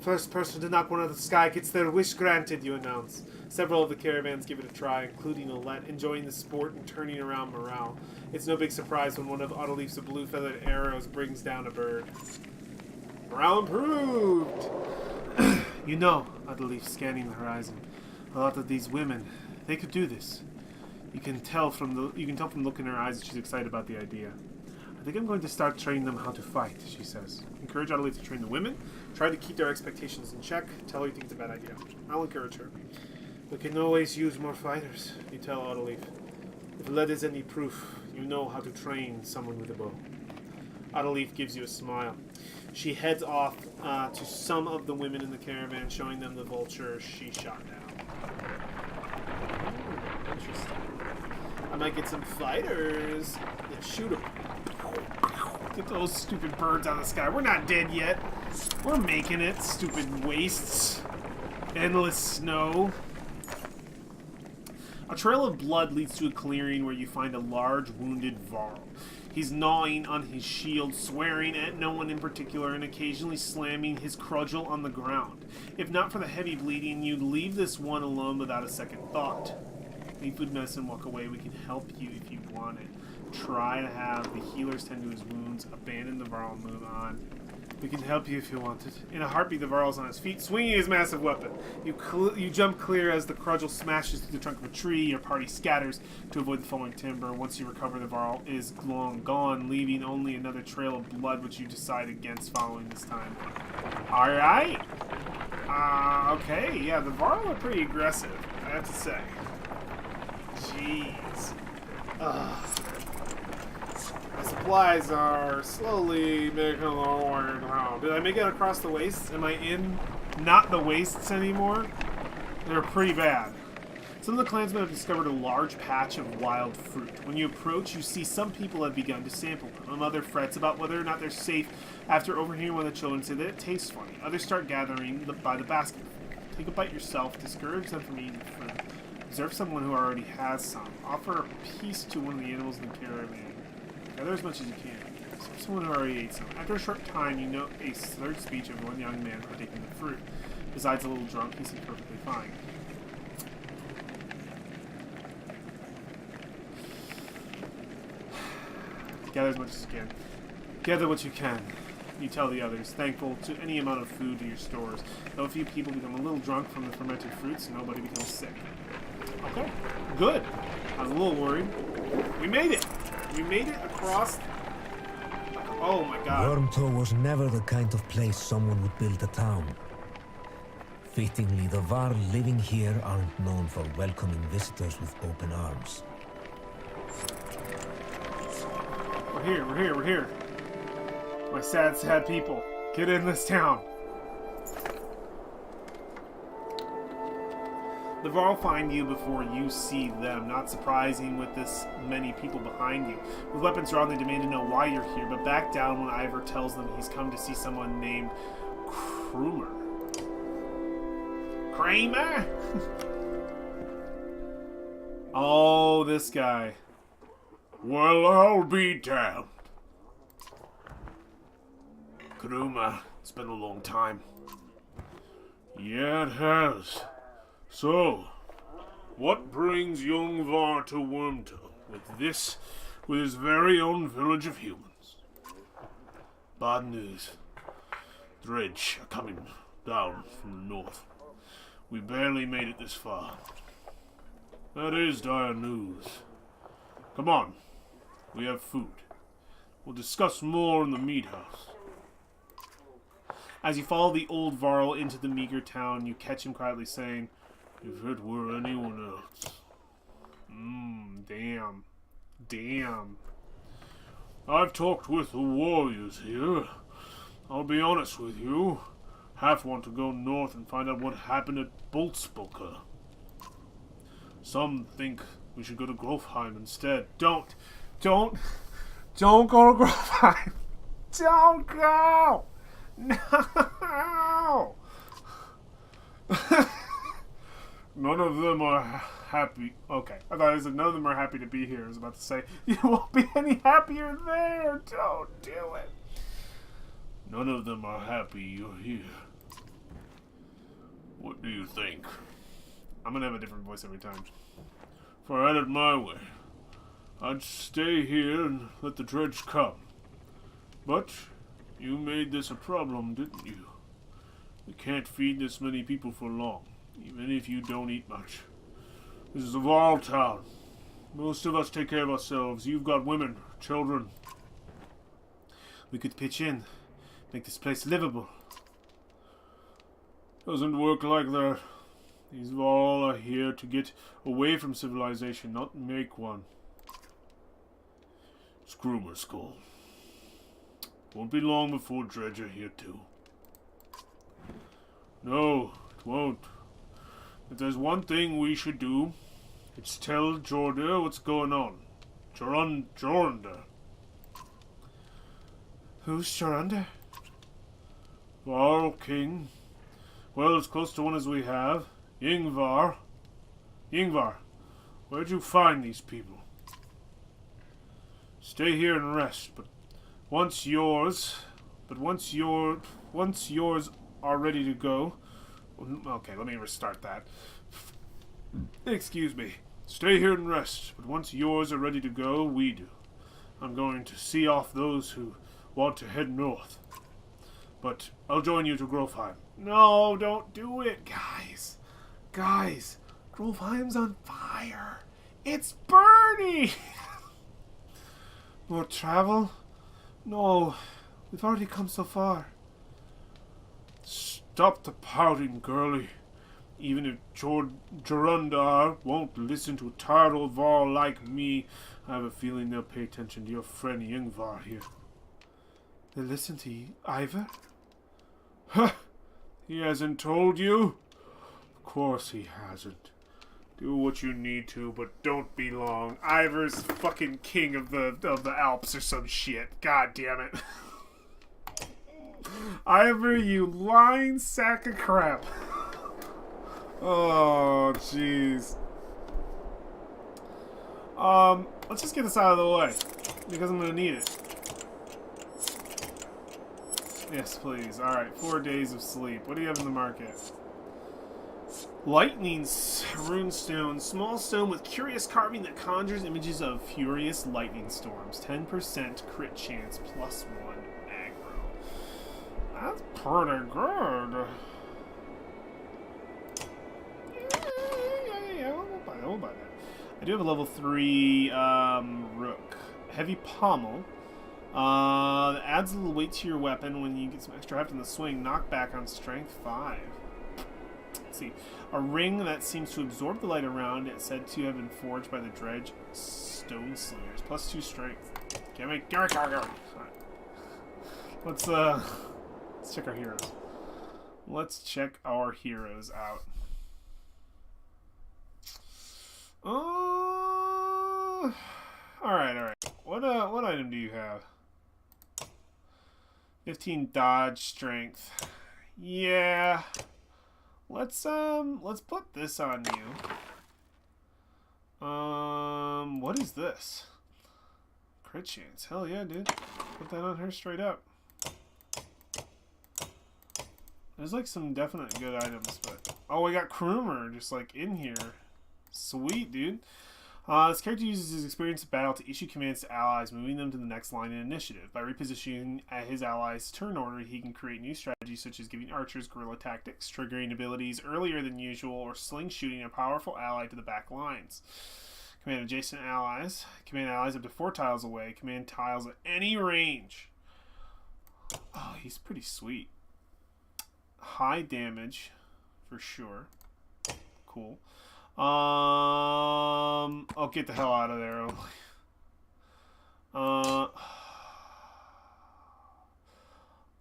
First person to knock one out of the sky gets their wish granted, you announce. Several of the caravans give it a try, including Olette, enjoying the sport and turning around morale. It's no big surprise when one of Odalif's blue-feathered arrows brings down a bird. Morale improved! You know, Odalif scanning the horizon. A lot of these women, they could do this. You can tell from the look in her eyes that she's excited about the idea. I think I'm going to start training them how to fight, she says. Encourage Odalif to train the women. Try to keep their expectations in check. Tell her you think it's a bad idea. I'll encourage her. We can always use more fighters, You tell Odalif. If lead is any proof, you know how to train someone with a bow. Odalif gives you a smile. She heads off to some of the women in the caravan, showing them the vulture she shot down. Ooh, interesting. I might get some fighters. Yeah, shoot them. Get those stupid birds out of the sky. We're not dead yet. We're making it. Stupid wastes. Endless snow. A trail of blood leads to a clearing where you find a large wounded Varl. He's gnawing on his shield, swearing at no one in particular, and occasionally slamming his cudgel on the ground. If not for the heavy bleeding, you'd leave this one alone without a second thought. Leave food, medicine, walk away. We can help you if you want it. Try to have the healers tend to his wounds, abandon the Varl, and move on. We can help you if you want it. In a heartbeat, the Varl's on his feet, swinging his massive weapon. You jump clear as the cudgel smashes through the trunk of a tree. Your party scatters to avoid the falling timber. Once you recover, the Varl is long gone, leaving only another trail of blood, which you decide against following this time. Alright. Okay, yeah, the Varl are pretty aggressive, I have to say. Jeez. My supplies are slowly making a way down. Did I make it across the wastes? Am I in not the wastes anymore? They're pretty bad. Some of the clansmen have discovered a large patch of wild fruit. When you approach, you see some people have begun to sample them. Another frets about whether or not they're safe after overhearing one of the children say that it tastes funny. Others start gathering by the basket. Take a bite yourself. Discourage them from eating the fruit. Observe someone who already has some. Offer a piece to one of the animals in the caravan. Gather as much as you can. Observe someone who already ate some. After a short time, you note a slurred speech of one young man partaking the fruit. Besides a little drunk, he seems perfectly fine. Gather as much as you can. Gather what you can. You tell the others, thankful to any amount of food to your stores. Though a few people become a little drunk from the fermented fruits, nobody becomes sick. Okay, good. I was a little worried. We made it! We made it across... Oh my god. Wormtow was never the kind of place someone would build a town. Fittingly, the Var living here aren't known for welcoming visitors with open arms. We're here, we're here, we're here. My sad, sad people. Get in this town. The Var will find you before you see them. Not surprising with this many people behind you. With weapons drawn, they demand to know why you're here, but back down when Ivor tells them he's come to see someone named Kramer. Kramer? Oh, this guy. Well, I'll be damned. Kruma, it's been a long time. Yeah, it has. So, what brings young Var to Wormtow with his very own village of humans? Bad news. Dredge are coming down from the north. We barely made it this far. That is dire news. Come on. We have food. We'll discuss more in the meat house. As you follow the old Varl into the meager town, you catch him quietly saying, If it were anyone else. Damn. Damn. I've talked with the warriors here. I'll be honest with you. Half want to go north and find out what happened at Boltspoker. Some think we should go to Grofheim instead. Don't go to Grofheim. Don't go. No. None of them are happy. Okay, I thought I said none of them are happy to be here. I was about to say, you won't be any happier there. Don't do it. None of them are happy you're here. What do you think? I'm gonna have a different voice every time. If I had it my way, I'd stay here and let the dredge come. But you made this a problem, didn't you? We can't feed this many people for long, even if you don't eat much. This is a Varl town. Most of us take care of ourselves. You've got women, children. We could pitch in, make this place livable. Doesn't work like that. These Varl are here to get away from civilization, not make one. Scroomer Skull. Won't be long before Dredge are here too. No, it won't. If there's one thing we should do, it's tell Jorda what's going on. Jorunda. Who's Jorunda? Varl King. Well, as close to one as we have. Yngvar. Yngvar, where'd you find these people? Stay here and rest, but once yours are ready to go. Okay, let me restart that. Excuse me. Stay here and rest, but once yours are ready to go, we do. I'm going to see off those who want to head north. But I'll join you to Grofheim. No, don't do it, guys. Guys, Grofheim's on fire. It's burning. More travel? No, we've already come so far. Stop the pouting, girlie. Even if Jorundar won't listen to a tired old Varl like me, I have a feeling they'll pay attention to your friend Yngvar here. They listen to Ivor? Huh! He hasn't told you? Of course he hasn't. Do what you need to, but don't be long. Ivor's fucking king of the Alps or some shit. God damn it. Ivor, you lying sack of crap. Oh, jeez. Let's just get this out of the way, because I'm gonna need it. Yes, please. Alright, 4 days of sleep. What do you have in the market? Lightning runestone. Small stone with curious carving that conjures images of furious lightning storms. 10% crit chance, +1 aggro. That's pretty good. Yeah, we'll buy that. I do have a level 3 Rook. Heavy Pommel. That adds a little weight to your weapon when you get some extra heft in the swing. Knockback on Strength 5. Let's see. A ring that seems to absorb the light around it, said to have been forged by the Dredge Stone Slingers. Plus 2 Strength. Give me. Let's check our heroes. Let's check our heroes out. Alright. What item do you have? 15 dodge strength. Yeah. Let's put this on you. What is this? Crit chance. Hell yeah, dude. Put that on her straight up. There's like some definite good items, but oh, we got Krumer just like in here. Sweet, dude. This character uses his experience of battle to issue commands to allies, moving them to the next line in initiative. By repositioning at his allies' turn order, he can create new strategies such as giving archers guerrilla tactics, triggering abilities earlier than usual, or slingshooting a powerful ally to the back lines. Command adjacent allies. Command allies up to 4 tiles away. Command tiles at any range. Oh, he's pretty sweet. High damage, for sure. Cool. I'll get the hell out of there.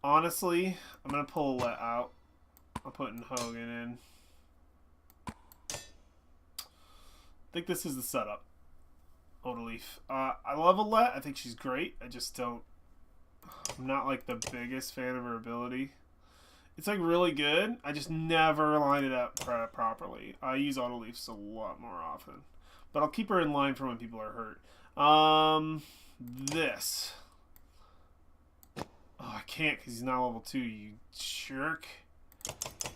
Honestly, I'm gonna pull Let out. I'm putting Hogan in. I think this is the setup. Odaleaf. I love Alette. I think she's great. I just don't. I'm not like the biggest fan of her ability. It's like really good. I just never line it up properly. I use Autoleafs a lot more often, but I'll keep her in line for when people are hurt. This. Oh, I can't because he's not level 2. You jerk.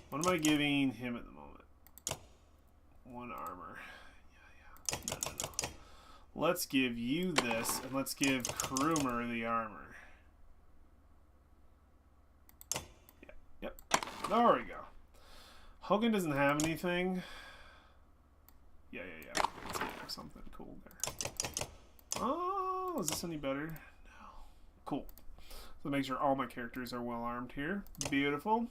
What am I giving him at the moment? 1 armor. Yeah. No. Let's give you this, and let's give Krumer the armor. There we go. Hogan doesn't have anything. Yeah. Let's get something cool there. Oh, is this any better? No. Cool. So make sure all my characters are well armed here. Beautiful.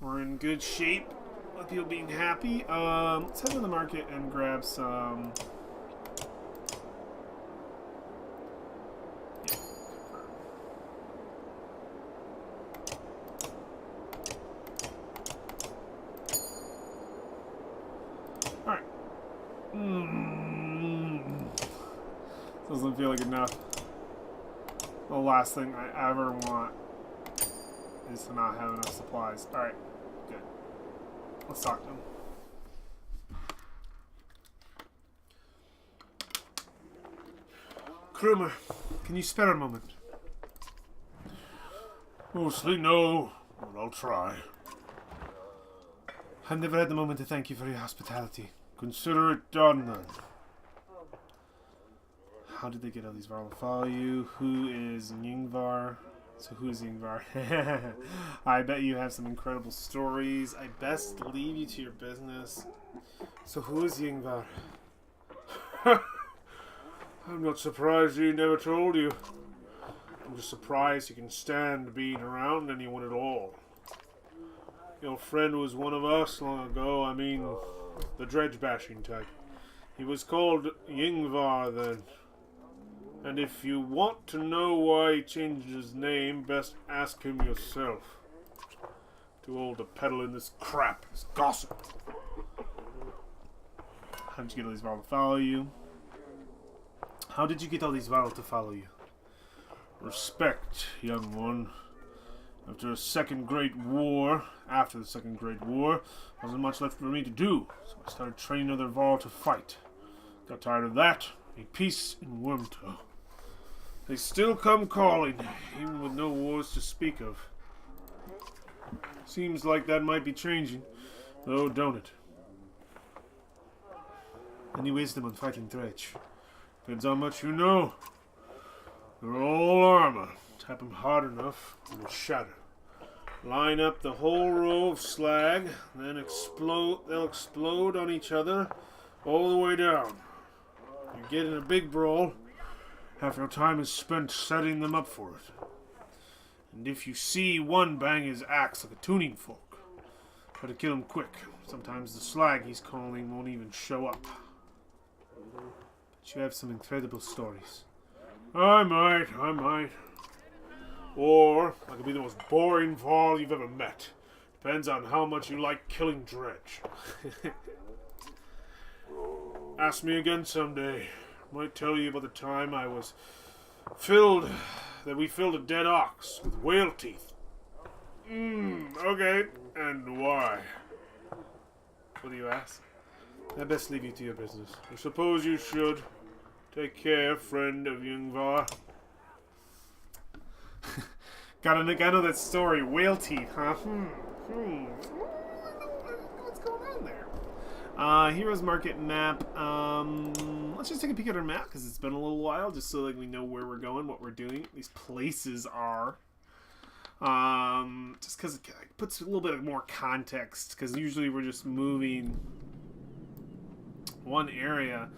We're in good shape. With you being happy. Let's head to the market and grab some. Doesn't feel like enough. The last thing I ever want is to not have enough supplies. Alright, good. Let's talk to him. Krumer, can you spare a moment? Mostly no, but I'll try. I've never had the moment to thank you for your hospitality. Consider it done then. How did they get all these Varl to follow you? Who is Yngvar? So who is Yngvar? I bet you have some incredible stories. I best leave you to your business. So who is Yngvar? I'm not surprised he never told you. I'm just surprised he can stand being around anyone at all. Your friend was one of us long ago. I mean, the dredge bashing type. He was called Yngvar then. And if you want to know why he changed his name, best ask him yourself. Too old to peddle in this crap, this gossip. How did you get all these Varl to follow you? How did you get all these Varl to follow you? Respect, young one. After the Second Great War, wasn't much left for me to do, so I started training other Varl to fight. Got tired of that, made peace in Wormtow. They still come calling, even with no wars to speak of. Seems like that might be changing, though, don't it? Any wisdom on fighting dredge? Depends how much you know. They're all armor. Tap them hard enough, and they'll shatter. Line up the whole row of slag, then explode. They'll explode on each other all the way down. You get in a big brawl, half your time is spent setting them up for it. And if you see one bang his axe like a tuning fork, try to kill him quick. Sometimes the slag he's calling won't even show up. But you have some incredible stories. I might. Or I could be the most boring Varl you've ever met. Depends on how much you like killing dredge. Ask me again someday. Might tell you about the time we filled a dead ox with whale teeth. Okay. And why? What do you ask? I best leave you to your business. I suppose you should. Take care, friend of Yngvar. Gotta know that story. Whale teeth, huh? What's going on there? Heroes Market map. Let's just take a peek at our map because it's been a little while, just so like we know where we're going, what we're doing. These places are. Just because it puts a little bit of more context, because usually we're just moving one area.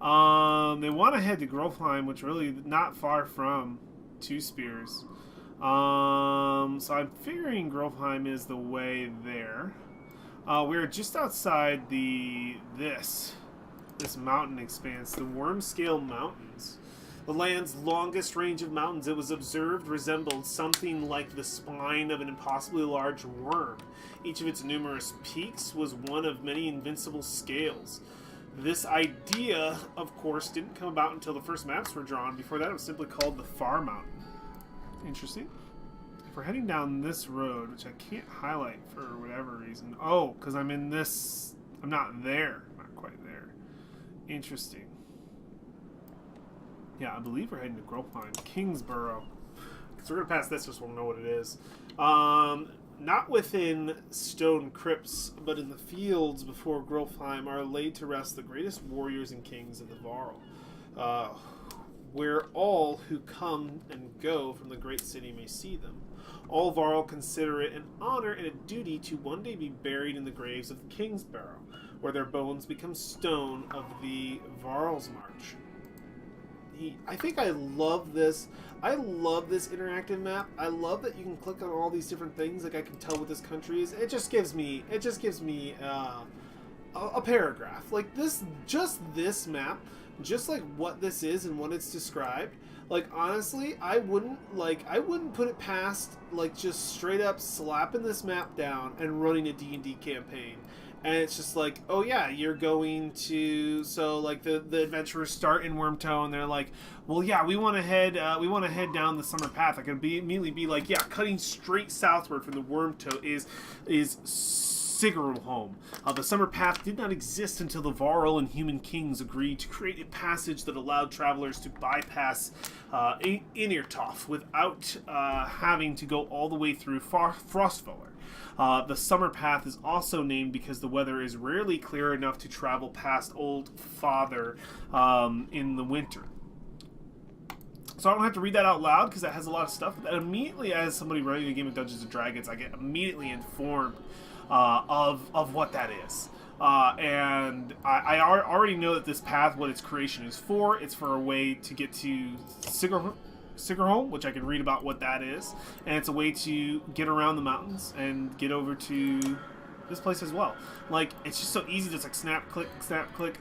They want to head to Grofheim, which really not far from Two Spears. So I'm figuring Grofheim is the way there. We're just outside this mountain expanse, the Wormscale Mountains. The land's longest range of mountains, it was observed, resembled something like the spine of an impossibly large worm. Each of its numerous peaks was one of many invincible scales. This idea, of course, didn't come about until the first maps were drawn. Before that, it was simply called the Far Mountain. Interesting. If we're heading down this road, which I can't highlight for whatever reason. Oh, because I'm in this... I'm not there. Not quite there. Interesting. Yeah, I believe we're heading to Grofheim. Kingsborough. So we're going to pass this, just we'll know what it is. Not within stone crypts, but in the fields before Grofheim are laid to rest the greatest warriors and kings of the Varl, where all who come and go from the great city may see them. All Varl consider it an honor and a duty to one day be buried in the graves of Kingsborough, where their bones become stone of the Varl's March. I think I love this. I love this interactive map. I love that you can click on all these different things. Like I can tell what this country is. It just gives me a paragraph. Like this map, just like what this is and what it's described. Like honestly, I wouldn't put it past like just straight up slapping this map down and running a D&D campaign. And it's just like, oh yeah, you're going to... So like the adventurers start in Wormtow, and they're like, well yeah, we want to head down the Summer Path. I can immediately be like, yeah, cutting straight southward from the Wormtow is Sigarholm. The Summer Path did not exist until the Varl and human kings agreed to create a passage that allowed travelers to bypass Inirtoff without having to go all the way through Frostfeller. The Summer Path is also named because the weather is rarely clear enough to travel past Old Father in the winter. So I don't have to read that out loud because that has a lot of stuff. But immediately, as somebody running a game of Dungeons & Dragons, I get immediately informed of what that is. And I already know that this path, what its creation is for. It's for a way to get to Sigarholm, which I can read about what that is, and it's a way to get around the mountains and get over to this place as well. Like, it's just so easy, just like snap, click.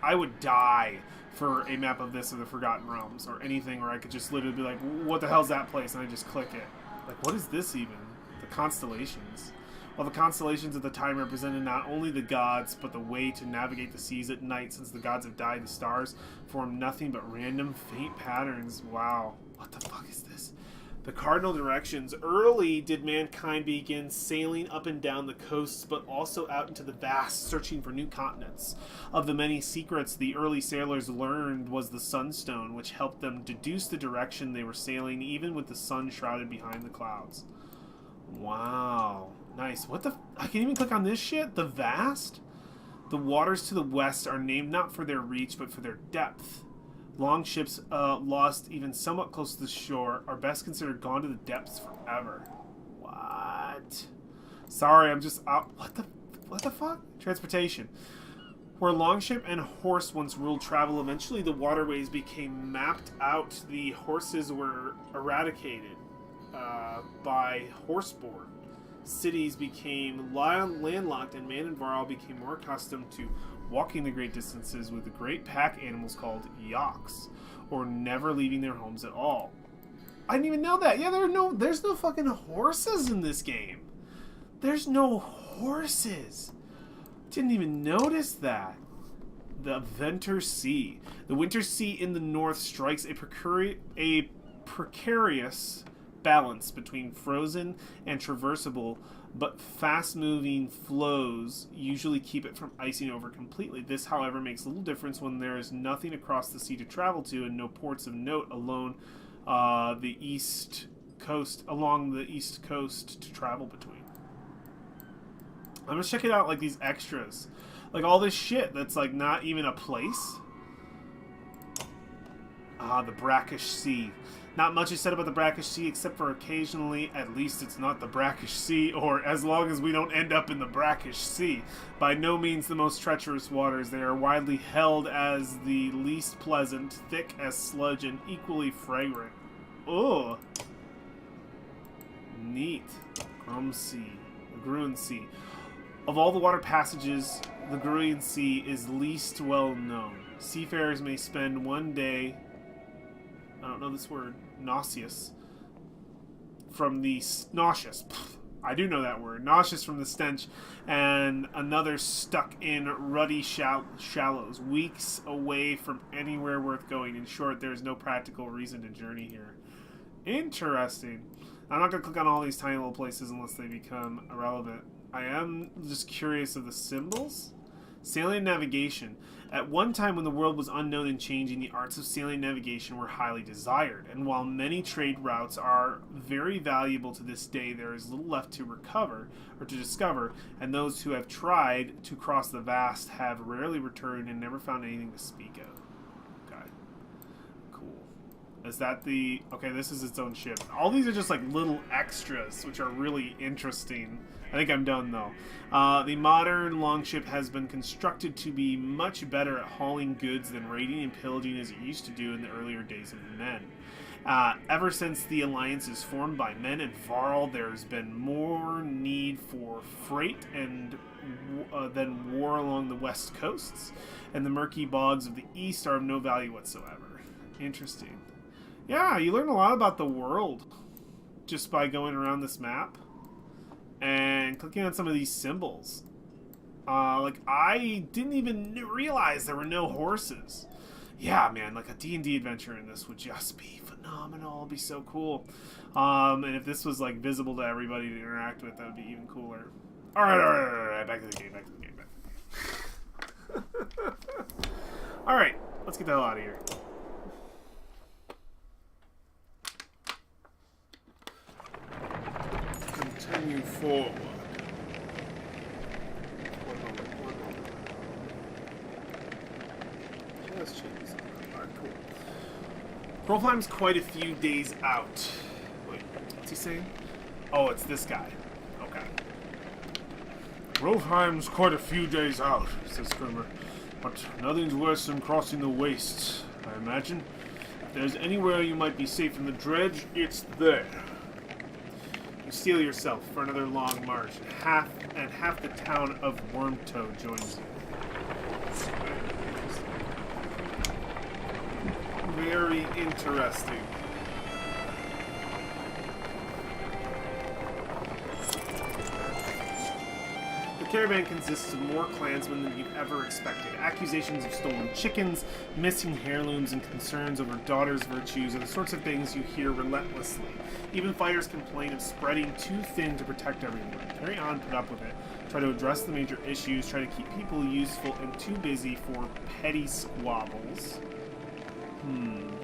I would die for a map of this of the Forgotten Realms or anything where I could just literally be like, what the hell's that place? And I just click it. Like, what is this even? The constellations. Well, the constellations at the time represented not only the gods, but the way to navigate the seas at night. Since the gods have died, the stars form nothing but random faint patterns. Wow. What the fuck is this? The cardinal directions. Early did mankind begin sailing up and down the coasts, but also out into the vast, searching for new continents. Of the many secrets the early sailors learned was the sunstone, which helped them deduce the direction they were sailing, even with the sun shrouded behind the clouds. Wow. Nice. What the... I can even click on this shit? The vast? The waters to the west are named not for their reach, but for their depth. Long ships lost even somewhat close to the shore are best considered gone to the depths forever. What? Sorry, I'm just... what the fuck? Transportation. Where longship and horse once ruled travel, eventually the waterways became mapped out. The horses were eradicated by horseborne. Cities became landlocked, and man and Varl became more accustomed to walking the great distances with the great pack animals called yaks, or never leaving their homes at all. I didn't even know that. Yeah, there's no fucking horses in this game. There's no horses. Didn't even notice that. The Winter Sea. The Winter Sea in the north strikes a precarious balance between frozen and traversable, but fast-moving flows usually keep it from icing over completely. This, however, makes little difference when there is nothing across the sea to travel to and no ports of note along the east coast to travel between. I'm gonna check it out, like these extras, like all this shit that's like not even a place. The brackish sea. Not much is said about the brackish sea, except for occasionally, at least it's not the brackish sea, or as long as we don't end up in the brackish sea. By no means the most treacherous waters. They are widely held as the least pleasant, thick as sludge, and equally fragrant. Ugh. Neat. Grum Sea. The Gruin Sea. Of all the water passages, the Gruin Sea is least well known. Seafarers may spend one day, I don't know this word, nauseous from the I do know that word. Nauseous from the stench, and another stuck in ruddy shallows, weeks away from anywhere worth going. In short, there is no practical reason to journey here. Interesting. I'm not going to click on all these tiny little places unless they become irrelevant. I am just curious of the symbols. Sailing and navigation. At one time when the world was unknown and changing, the arts of sailing and navigation were highly desired. And while many trade routes are very valuable to this day, there is little left to recover or to discover, and those who have tried to cross the vast have rarely returned and never found anything to speak of. Okay. Cool. Is that the... Okay, this is its own ship. All these are just like little extras, which are really interesting. I think I'm done, though. The modern longship has been constructed to be much better at hauling goods than raiding and pillaging as it used to do in the earlier days of men. Ever since the alliance is formed by men and Varl, there's been more need for freight and than war along the west coasts, and the murky bogs of the east are of no value whatsoever. Interesting. Yeah, you learn a lot about the world just by going around this map and clicking on some of these symbols. Like, I didn't even realize there were no horses. Yeah, man, like a D&D adventure in this would just be phenomenal. It'd be so cool. And if this was, like, visible to everybody to interact with, that would be even cooler. Alright, back to the game, Alright, let's get the hell out of here. Continue forward. One moment. Let's change this. Alright, cool. Grofheim's quite a few days out. Wait, what's he saying? Oh, it's this guy. Okay. Grofheim's quite a few days out, says Skirmer. But nothing's worse than crossing the wastes, I imagine. If there's anywhere you might be safe from the dredge, it's there. You steel yourself for another long march, and half the town of Wormtoe joins you. Very interesting. The caravan consists of more clansmen than you've ever expected. Accusations of stolen chickens, missing heirlooms, and concerns over daughters' virtues are the sorts of things you hear relentlessly. Even fighters complain of spreading too thin to protect everyone. Carry on, put up with it. Try to address the major issues, try to keep people useful and too busy for petty squabbles.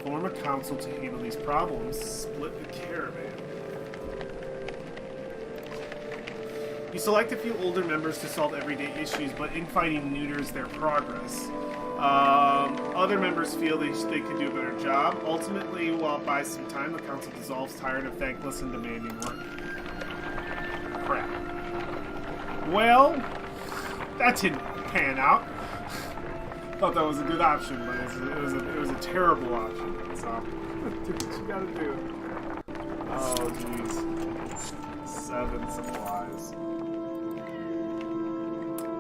Form a council to handle these problems. Split the caravan. You select a few older members to solve everyday issues, but infighting neuters their progress. Other members feel they could do a better job. Ultimately, while it buys some time, the council dissolves, tired of thankless and demanding work. Crap. Well, that didn't pan out. Thought that was a good option, but it was a terrible option. So, do what you gotta do. Oh, jeez. 7 supplies.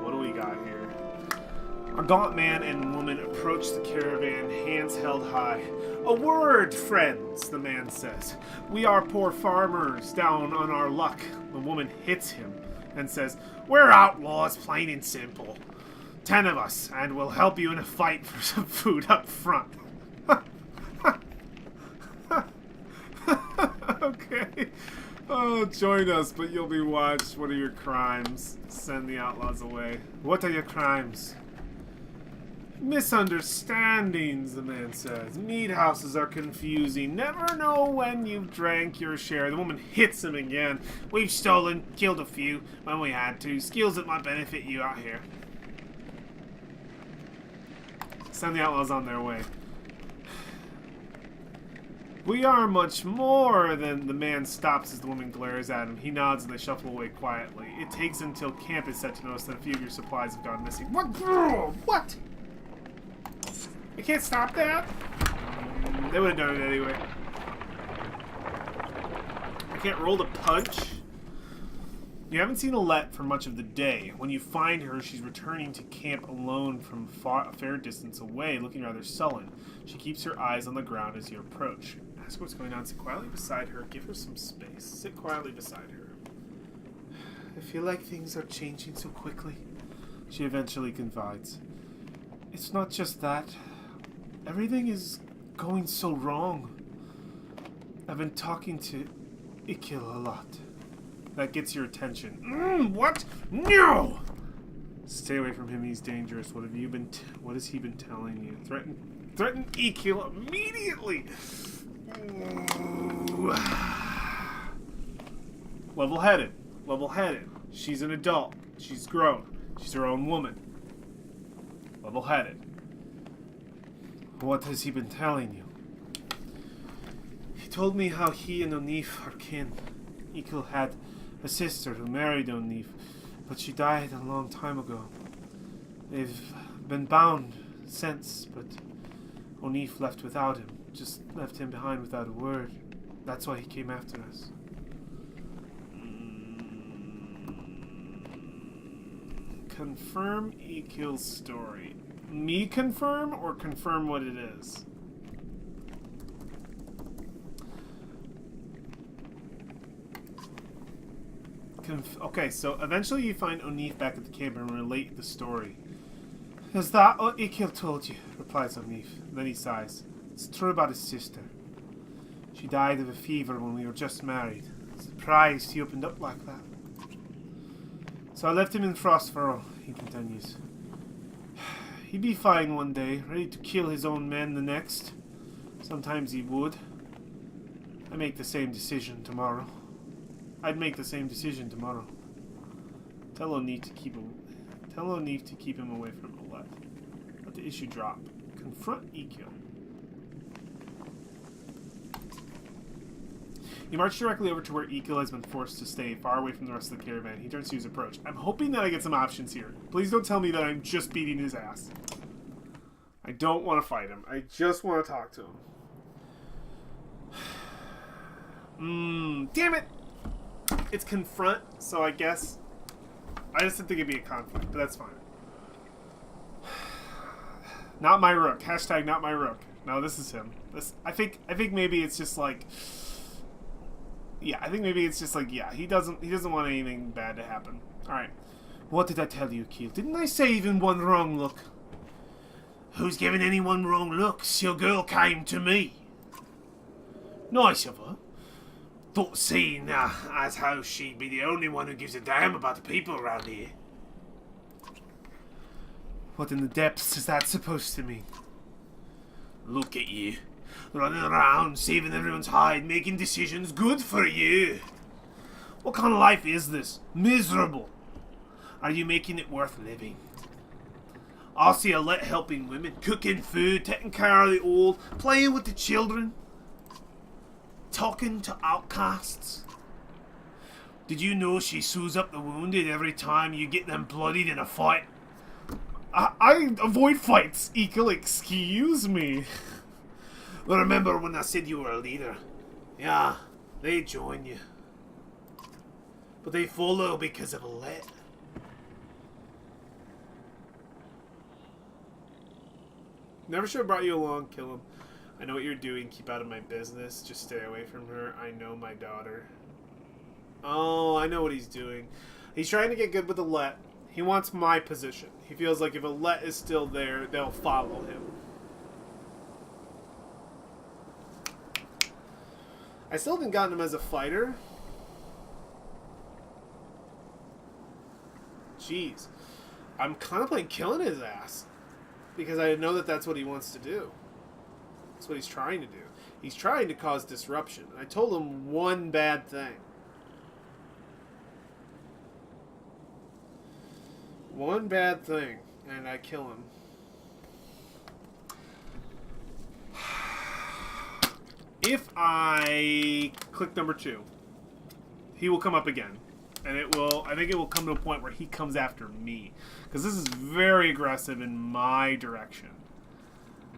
What do we got here? A gaunt man and woman approach the caravan, hands held high. A word, friends, the man says. We are poor farmers, down on our luck. The woman hits him and says, we're outlaws, plain and simple. 10 of us, and we'll help you in a fight for some food up front. Okay. Oh, join us, but you'll be watched. What are your crimes? Send the outlaws away. What are your crimes? Misunderstandings, the man says. Meat houses are confusing. Never know when you've drank your share. The woman hits him again. We've stolen, killed a few when we had to. Skills that might benefit you out here. Send the outlaws on their way. We are much more than the man stops as the woman glares at him. He nods and they shuffle away quietly. It takes until camp is set to notice that a few of your supplies have gone missing. What? What? I can't stop that? They would have done it anyway. I can't roll to punch. You haven't seen Alette for much of the day. When you find her, she's returning to camp alone from a fair distance away, looking rather sullen. She keeps her eyes on the ground as you approach. Ask what's going on. Sit quietly beside her. Give her some space. Sit quietly beside her. I feel like things are changing so quickly, she eventually confides. It's not just that. Everything is going so wrong. I've been talking to Ikil a lot. That gets your attention. What? No! Stay away from him. He's dangerous. What have you been? What has he been telling you? Threaten Ikil immediately. Level-headed. Level-headed. She's an adult. She's grown. She's her own woman. Level-headed. What has he been telling you? He told me how he and Onif are kin. Ikil had a sister who married Onif, but she died a long time ago. They've been bound since, but Onif left without him. Just left him behind without a word. That's why he came after us. Confirm Ikil's story. Me confirm or confirm what it is? Okay, so eventually you find Onif back at the camp and relate the story. Is that what Ikil told you? Replies Onif. Then he sighs. It's true about his sister. She died of a fever when we were just married. Surprised he opened up like that. So I left him in Frostfurrow, he continues. He'd be fine one day, ready to kill his own men the next. Sometimes he would. I make the same decision tomorrow. I'd make the same decision tomorrow. Tell Onif to keep him away from Alette. Let the issue drop. Confront Ikil. You march directly over to where Ikil has been forced to stay, far away from the rest of the caravan. He turns to his approach. I'm hoping that I get some options here. Please don't tell me that I'm just beating his ass. I don't want to fight him. I just want to talk to him. Damn it! It's confront, so I guess... I just didn't think it'd be a conflict, but that's fine. Not my rook. Hashtag not my rook. No, this is him. I think maybe it's just like... Yeah, I think maybe it's just like, yeah, he doesn't want anything bad to happen. Alright. What did I tell you, Keel? Didn't I say even one wrong look? Who's giving anyone wrong looks? Your girl came to me. Nice of her. Thought seeing as how she'd be the only one who gives a damn about the people around here. What in the depths is that supposed to mean? Look at you. Running around, saving everyone's hide, making decisions. Good for you. What kind of life is this? Miserable. Are you making it worth living? I see Alette helping women, cooking food, taking care of the old, playing with the children, talking to outcasts. Did you know she sews up the wounded every time you get them bloodied in a fight? I avoid fights, Ekel, excuse me. Well, remember when I said you were a leader? Yeah, they join you. But they follow because of a let. Never should have brought you along, kill him. I know what you're doing, keep out of my business. Just stay away from her. I know my daughter. Oh, I know what he's doing. He's trying to get good with the let. He wants my position. He feels like if a let is still there, they'll follow him. I still haven't gotten him as a fighter. Jeez. I'm contemplating killing his ass. Because I know that that's what he wants to do. That's what he's trying to do. He's trying to cause disruption. I told him one bad thing. One bad thing. And I kill him. If I click number 2, he will come up again. And it will, I think it will come to a point where he comes after me. Because this is very aggressive in my direction.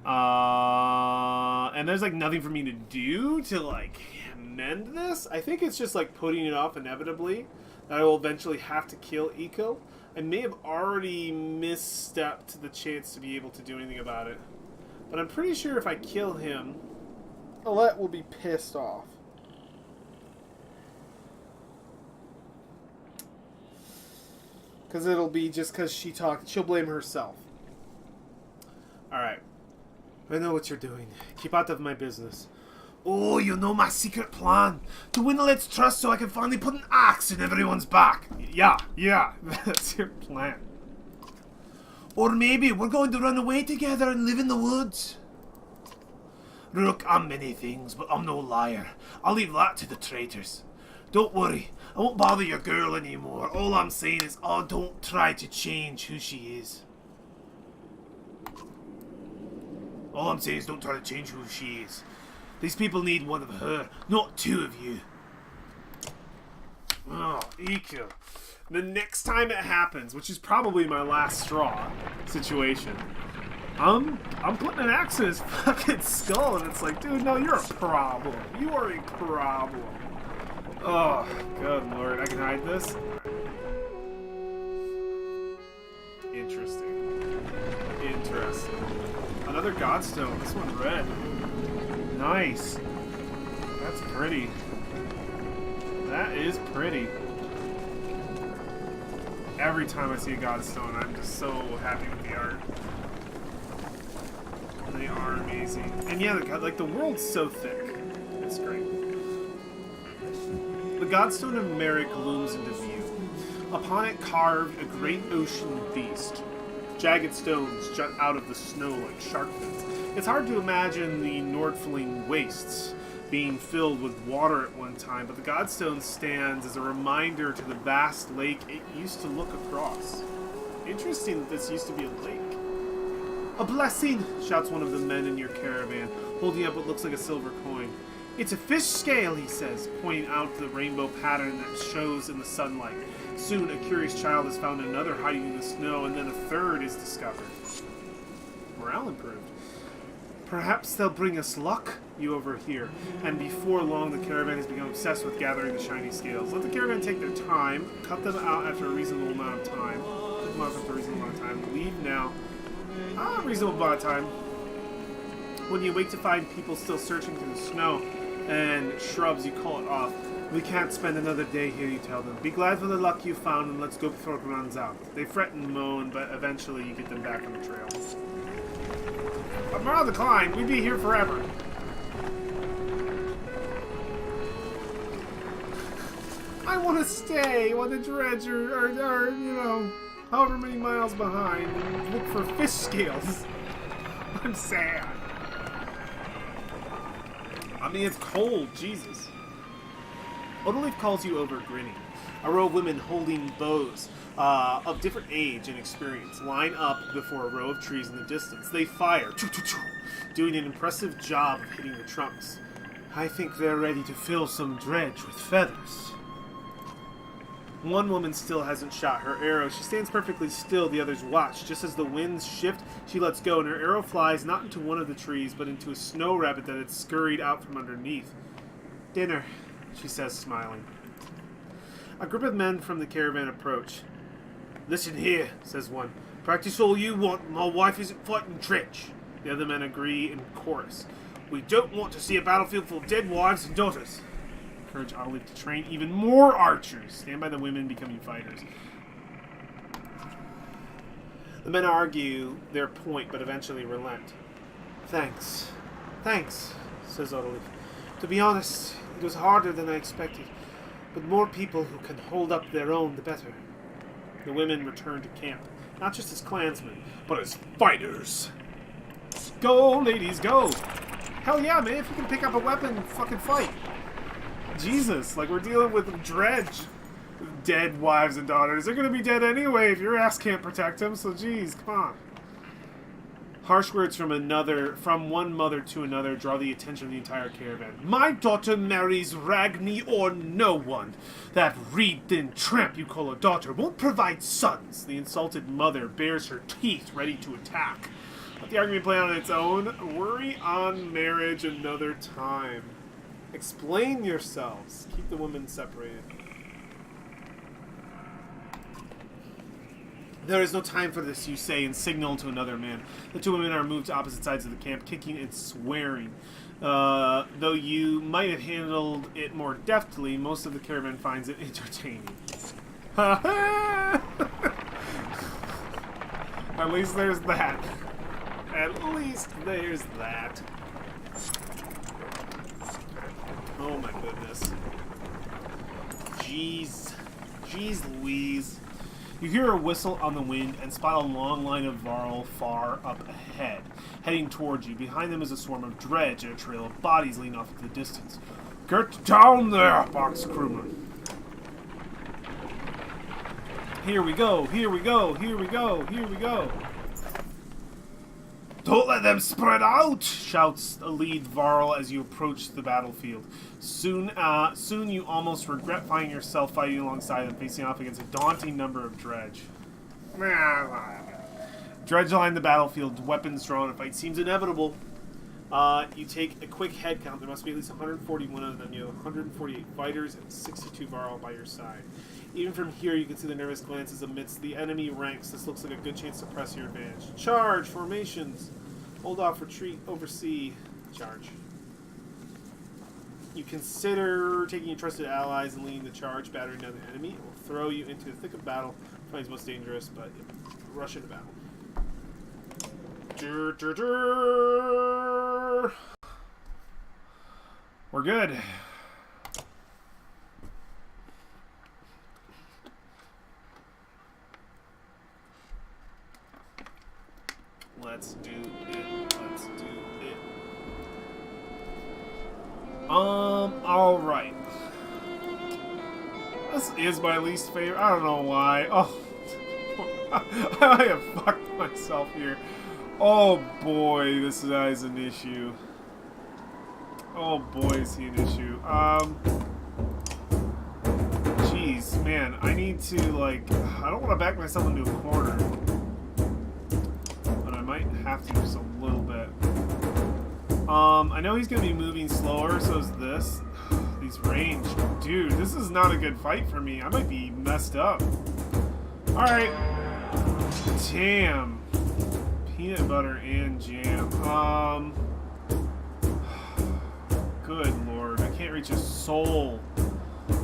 And there's like nothing for me to do to like mend this. I think it's just like putting it off inevitably. That I will eventually have to kill Eco. I may have already misstepped the chance to be able to do anything about it. But I'm pretty sure if I kill him, Alette will be pissed off. Because it'll be just because she talked. She'll blame herself. Alright. I know what you're doing. Keep out of my business. Oh, you know my secret plan. To win Alette's trust so I can finally put an axe in everyone's back. Yeah. That's your plan. Or maybe we're going to run away together and live in the woods. Look, I'm many things, but I'm no liar. I'll leave that to the traitors. Don't worry, I won't bother your girl anymore. All I'm saying is, oh, don't try to change who she is. All I'm saying is don't try to change who she is. These people need one of her, not 2 of you. Oh, Eco. The next time it happens, which is probably my last straw situation, I'm putting an axe in his fucking skull, and it's like, dude, no, you're a problem. You are a problem. Oh, good lord. I can hide this? Interesting. Another godstone. This one red. Nice. That's pretty. That is pretty. Every time I see a godstone, I'm just so happy with the art. They are amazing. And yeah, like the world's so thick. It's great. The Godstone of Merrick looms into view. Upon it carved a great ocean beast. Jagged stones jut out of the snow like shark fins. It's hard to imagine the Nordfling wastes being filled with water at one time, but the Godstone stands as a reminder to the vast lake it used to look across. Interesting that this used to be a lake. A blessing, shouts one of the men in your caravan, holding up what looks like a silver coin. It's a fish scale, he says, pointing out the rainbow pattern that shows in the sunlight. Soon, a curious child has found another hiding in the snow, and then a third is discovered. Morale improved. Perhaps they'll bring us luck, you overhear. And before long, the caravan has become obsessed with gathering the shiny scales. Let the caravan take their time, cut them out after a reasonable amount of time. Cut them out after a reasonable amount of time. Leave now. Reasonable amount of time. When you wake to find people still searching through the snow and shrubs, you call it off. We can't spend another day here, you tell them. Be glad for the luck you found and let's go before it runs out. They fret and moan, but eventually you get them back on the trail. But morale decline, we'd be here forever. I want to stay while the dredge are, you know, however many miles behind and look for fish scales. I'm sad. I mean, it's cold, Jesus. Odaleaf calls you over, grinning. A row of women holding bows of different age and experience line up before a row of trees in the distance. They fire, doing an impressive job of hitting the trunks. I think they're ready to fill some dredge with feathers. One woman still hasn't shot her arrow. She stands perfectly still. The others watch. Just as the winds shift, she lets go, and her arrow flies not into one of the trees, but into a snow rabbit that had scurried out from underneath. "Dinner," she says, smiling. A group of men from the caravan approach. "Listen here," says one. "Practice all you want. My wife isn't fighting trench." The other men agree in chorus. "We don't want to see a battlefield full of dead wives and daughters." Encourage Otterleaf to train even more archers. Stand by the women becoming fighters. The men argue their point, but eventually relent. Thanks, says Otterleaf. "To be honest, it was harder than I expected. But more people who can hold up their own, the better." The women return to camp, not just as clansmen, but as fighters. Go, ladies, go! Hell yeah, man, if you can pick up a weapon, fucking fight. Jesus, like we're dealing with dredge. Dead wives and daughters. They're gonna be dead anyway if your ass can't protect them, so geez, come on. Harsh words from one mother to another draw the attention of the entire caravan. "My daughter marries Ragni or no one. That reed-thin tramp you call a daughter won't provide sons." The insulted mother bares her teeth, ready to attack. Let the argument play on its own. Worry on marriage another time. Explain yourselves. Keep the women separated. "There is no time for this," you say, and signal to another man. The two women are moved to opposite sides of the camp, kicking and swearing. Though you might have handled it more deftly, most of the caravan finds it entertaining. At least there's that. At least there's that. Oh my goodness. Jeez Louise. You hear a whistle on the wind and spot a long line of Varl far up ahead, heading towards you. Behind them is a swarm of dredge and a trail of bodies lean off into the distance. "Get down there!" barks crewman. Here we go. "Don't let them spread out!" shouts a lead Varl as you approach the battlefield. Soon you almost regret finding yourself fighting alongside them, facing off against a daunting number of dredge. Dredge line the battlefield, weapons drawn. A fight seems inevitable. You take a quick head count. There must be at least 141 of them. You have 148 fighters and 62 Varl by your side. Even from here, you can see the nervous glances amidst the enemy ranks. This looks like a good chance to press your advantage. Charge! Formations! Hold off, retreat, oversee, charge. You consider taking your trusted allies and leading the charge, battering down the enemy. It will throw you into the thick of battle. Finds most dangerous, but rush into battle. We're good. Let's do it. Alright. This is my least favorite. I don't know why. Oh. I have fucked myself here. Oh boy, this guy's an issue. Oh boy, is he an issue. Jeez, man, I need to, like, I don't want to back myself into a corner. But I might have to just a little bit. I know he's going to be moving slower, so is this. These range. Dude, this is not a good fight for me. I might be messed up. Alright. Damn. Peanut butter and jam. Good lord. I can't reach a soul.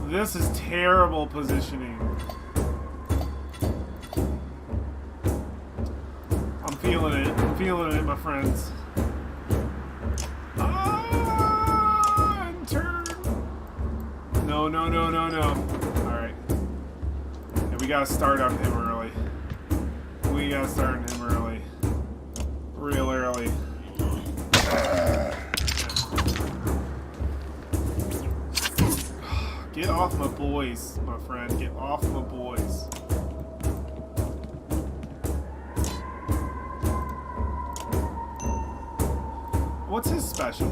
This is terrible positioning. I'm feeling it. I'm feeling it, my friends. Turn. No. Alright. Yeah, we gotta start on him early. Real early. Get off my boys, my friend. Get off my boys. What's his special?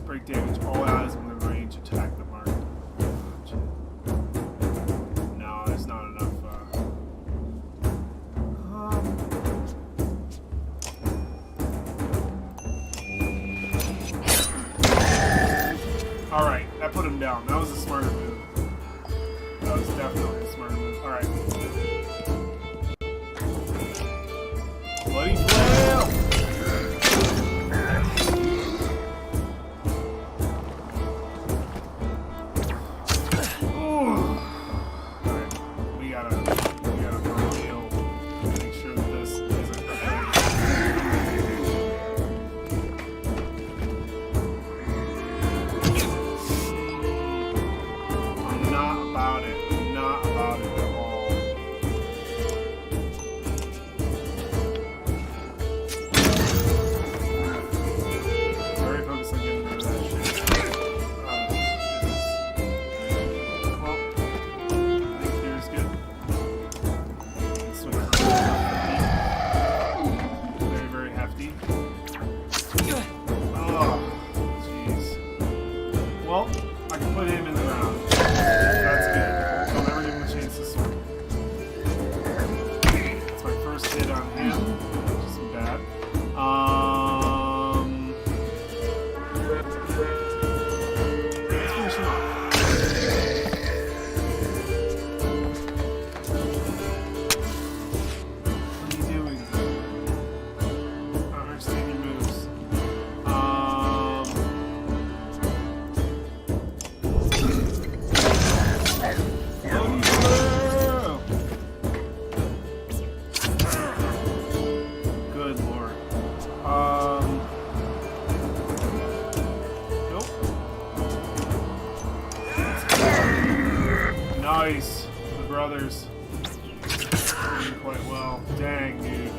Break damage all allies within range. Attack the mark. Alright, that put him down. That was a smarter move. That was definitely a smarter move. Alright. Bloody flail! Alright, we gotta real make sure that this isn't I'm not about it. I'm not about it at all. Very focused on getting rid of that shit. Well, I think here's good. Swing it. Very, very hefty. Oh, jeez. Well, I can put him in the ground. That's good. I'll never give him a chance to swing. That's my first hit on him, which isn't bad. Let's finish him off. What are you doing? I don't understand your moves. Good lord. Nope. Nice. The brothers doing quite well. Dang, dude.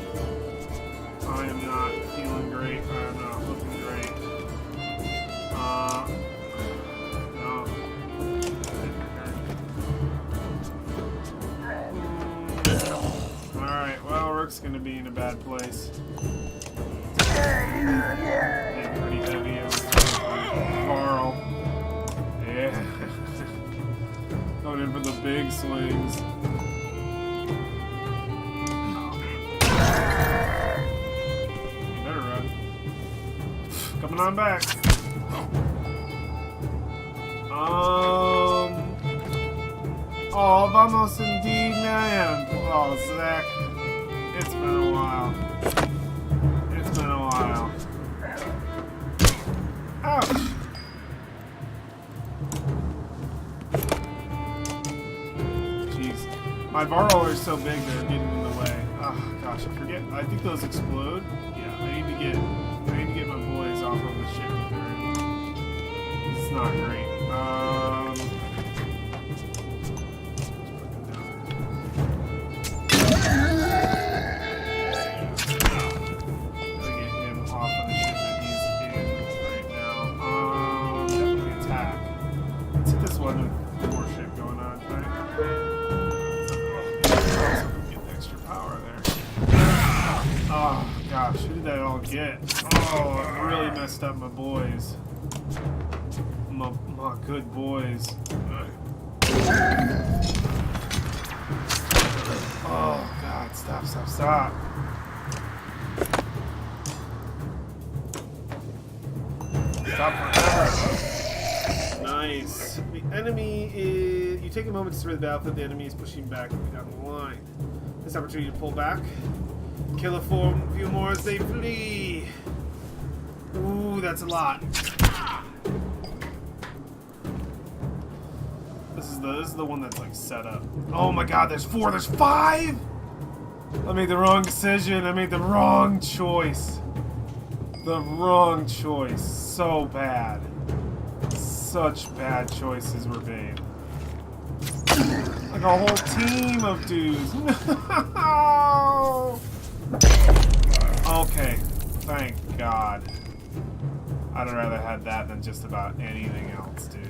I am not feeling great. I am not looking great. No. Alright, well, Rook's gonna be in a bad place. Getting pretty heavy over Carl. Yeah. Going in for the big swings. You better run. Coming on back. Oh, vamos indeed, man. Oh, Zach. It's been a while. It's been a while. Ouch. Jeez. My Varl are so big they're getting in the way. Oh gosh, I forget. I think those explode. Yeah, I need to get my boys off of the ship. It's not great. Gosh, who did that all get? Oh, it really messed up my boys. My good boys. Oh, God, stop. Stop forever. Nice. The enemy is... You take a moment to survey the battlefield. The enemy is pushing back down the line. This opportunity to pull back. Kill a few more as they flee. Ooh, that's a lot. This is the one that's like set up. Oh my God, there's 4, there's 5. I made the wrong decision. I made the wrong choice. The wrong choice. So bad. Such bad choices were made. Like a whole team of dudes. No. Okay, thank God. I'd rather had that than just about anything else, dude.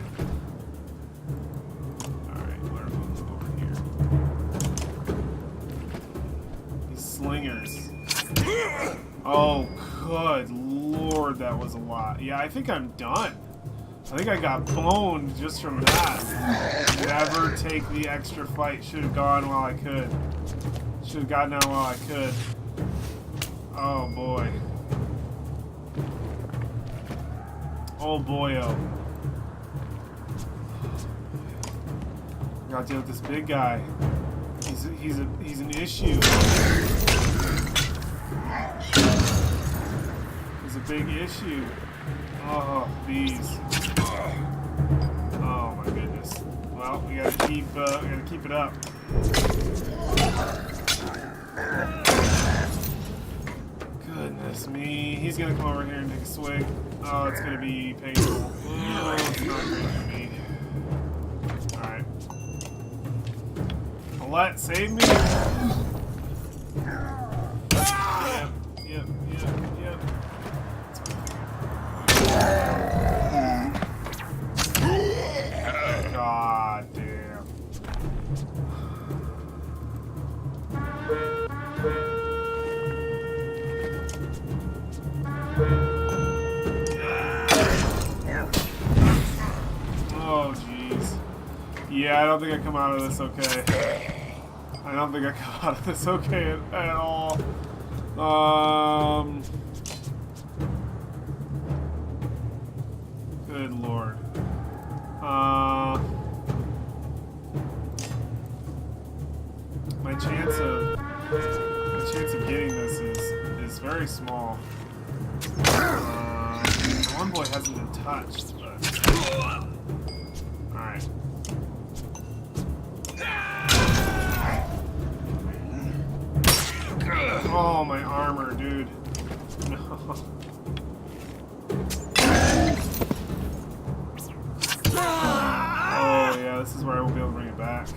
Alright, what are we over here? These slingers. Oh, good Lord, that was a lot. Yeah, I think I'm done. I think I got boned just from that. Never take the extra fight. Should have gone while I could. Should have gotten out while I could. Oh boy. Oh boyo. Gotta deal with this big guy. He's an issue. He's a big issue. Oh, these. Oh my goodness. Well, we gotta keep it up. Goodness me. He's gonna come over here and take a swig. Oh, it's gonna be painful. Oh, it's not great for me. Alright. Colette, save me! Yep. God damn. Oh, jeez. Yeah, I don't think I come out of this okay. I don't think I come out of this okay at all. Good lord. My chance of getting this is very small. One boy hasn't been touched, but alright. Oh, my armor, dude. No. Oh, yeah, this is where I won't be able to bring it back.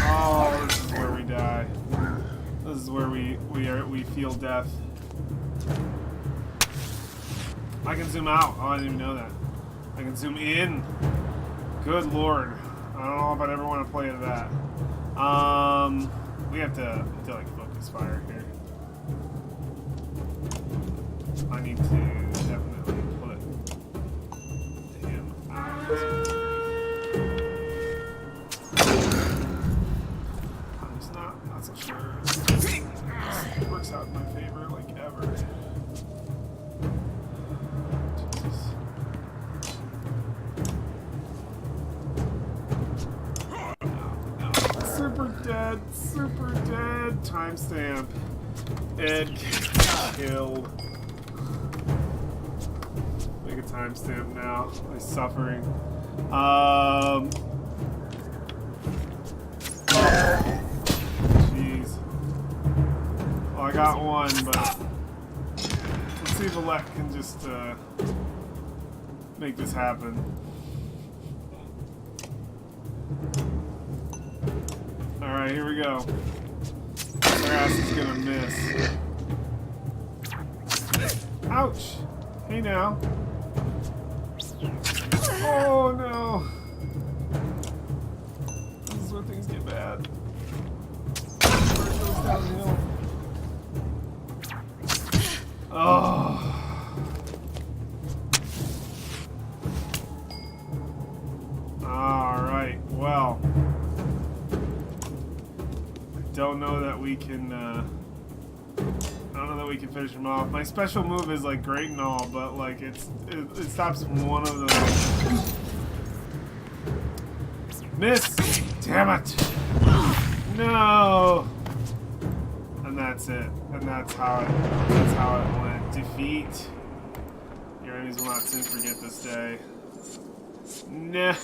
Oh, this is where we die. This is where we feel death. I can zoom out. Oh, I didn't even know that. I can zoom in. Good lord. I don't know if I'd ever want to play to that. We have to like focus fire here. I need to definitely put him out. I'm just not so sure. It works out in my favor like ever. Jesus. Super dead. Timestamp. Ed killed. Make a timestamp now. My suffering. Jeez. Well, I got one, but let's see if Alec can just make this happen. Alright, here we go. Our ass is gonna miss. Ouch! Hey now. Oh no! This is where things get bad. Where it goes downhill. Oh. Alright, well. Don't know that we can, I don't know that we can finish him off. My special move is like great and all, but like it stops one of them. Miss! Damn it! No! And that's it. And that's how it went. Defeat. Your enemies will not soon forget this day. Nah.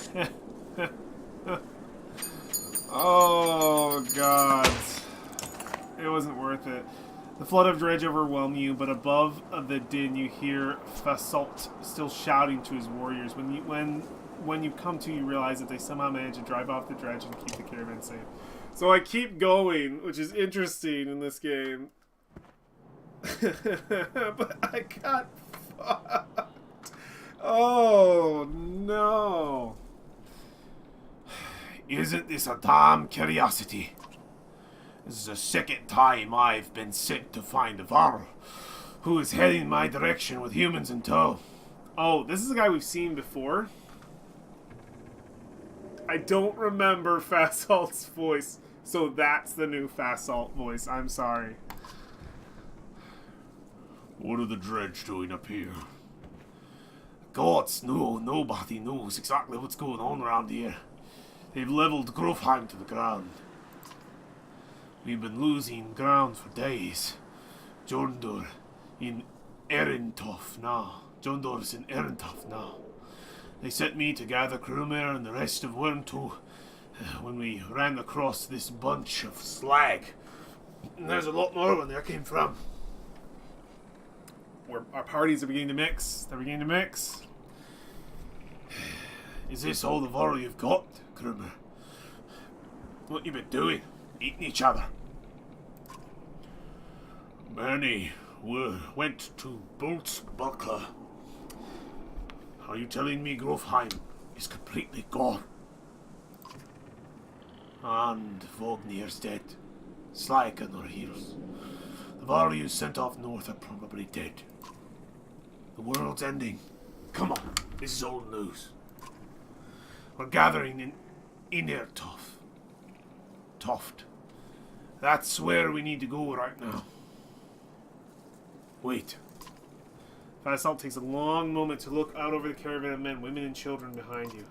Oh, God. It wasn't worth it. The flood of dredge overwhelmed you, but above the din you hear Fasalt still shouting to his warriors. When you come to, you realize that they somehow managed to drive off the dredge and keep the caravan safe. So I keep going, which is interesting in this game. But I got fucked. Oh, no. Isn't this a damn curiosity? This is the second time I've been sent to find Varl, who is heading my direction with humans in tow. Oh, this is a guy we've seen before. I don't remember Fasalt's voice, so that's the new Fasalt voice. I'm sorry. What are the dredge doing up here? Gods, no, nobody knows exactly what's going on around here. They've leveled Grofheim to the ground. We've been losing ground for days. Jorndor in Erintoff now. Jorndor's in Erintoff now. They sent me to gather Krumer and the rest of Wernto when we ran across this bunch of slag. And there's a lot more where they came from. Our parties are beginning to mix. They're beginning to mix. Is this all the Varl you've got, Krumer? What you been doing? Eating each other? Many went to Bolt's Buckler. Are you telling me Grofheim is completely gone? And Vognir's dead. Slag and our heroes. The Varl you sent off north are probably dead. The world's ending. Come on, this is old news. We're gathering in Inertoft. Toft. That's where we need to go right now. Wait. Fasalt takes a long moment to look out over the caravan of men, women, and children behind you.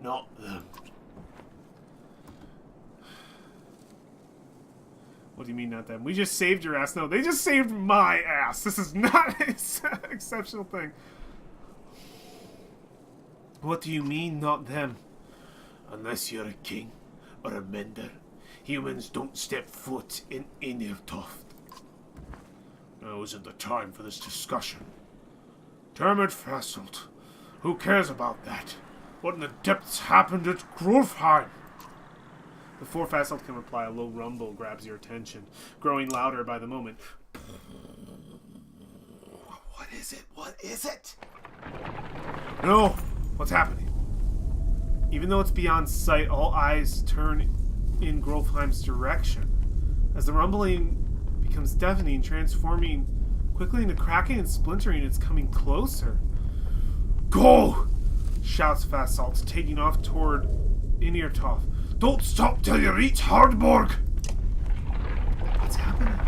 Not them. What do you mean, not them? We just saved your ass. No, they just saved my ass. This is not an exceptional thing. What do you mean, not them? Unless you're a king or a mender, humans don't step foot in Inertoft. Now isn't the time for this discussion. Termit Fasselt, who cares about that? What in the depths happened at Grofheim? Before Fasselt can reply, a low rumble grabs your attention, growing louder by the moment. What is it? What is it? No! What's happening? Even though it's beyond sight, all eyes turn in Grofheim's direction. As the rumbling becomes deafening, transforming quickly into cracking and splintering, it's coming closer. Go! Shouts Fasalt, taking off toward Inertoft. Don't stop till you reach Hardborg! What's happening?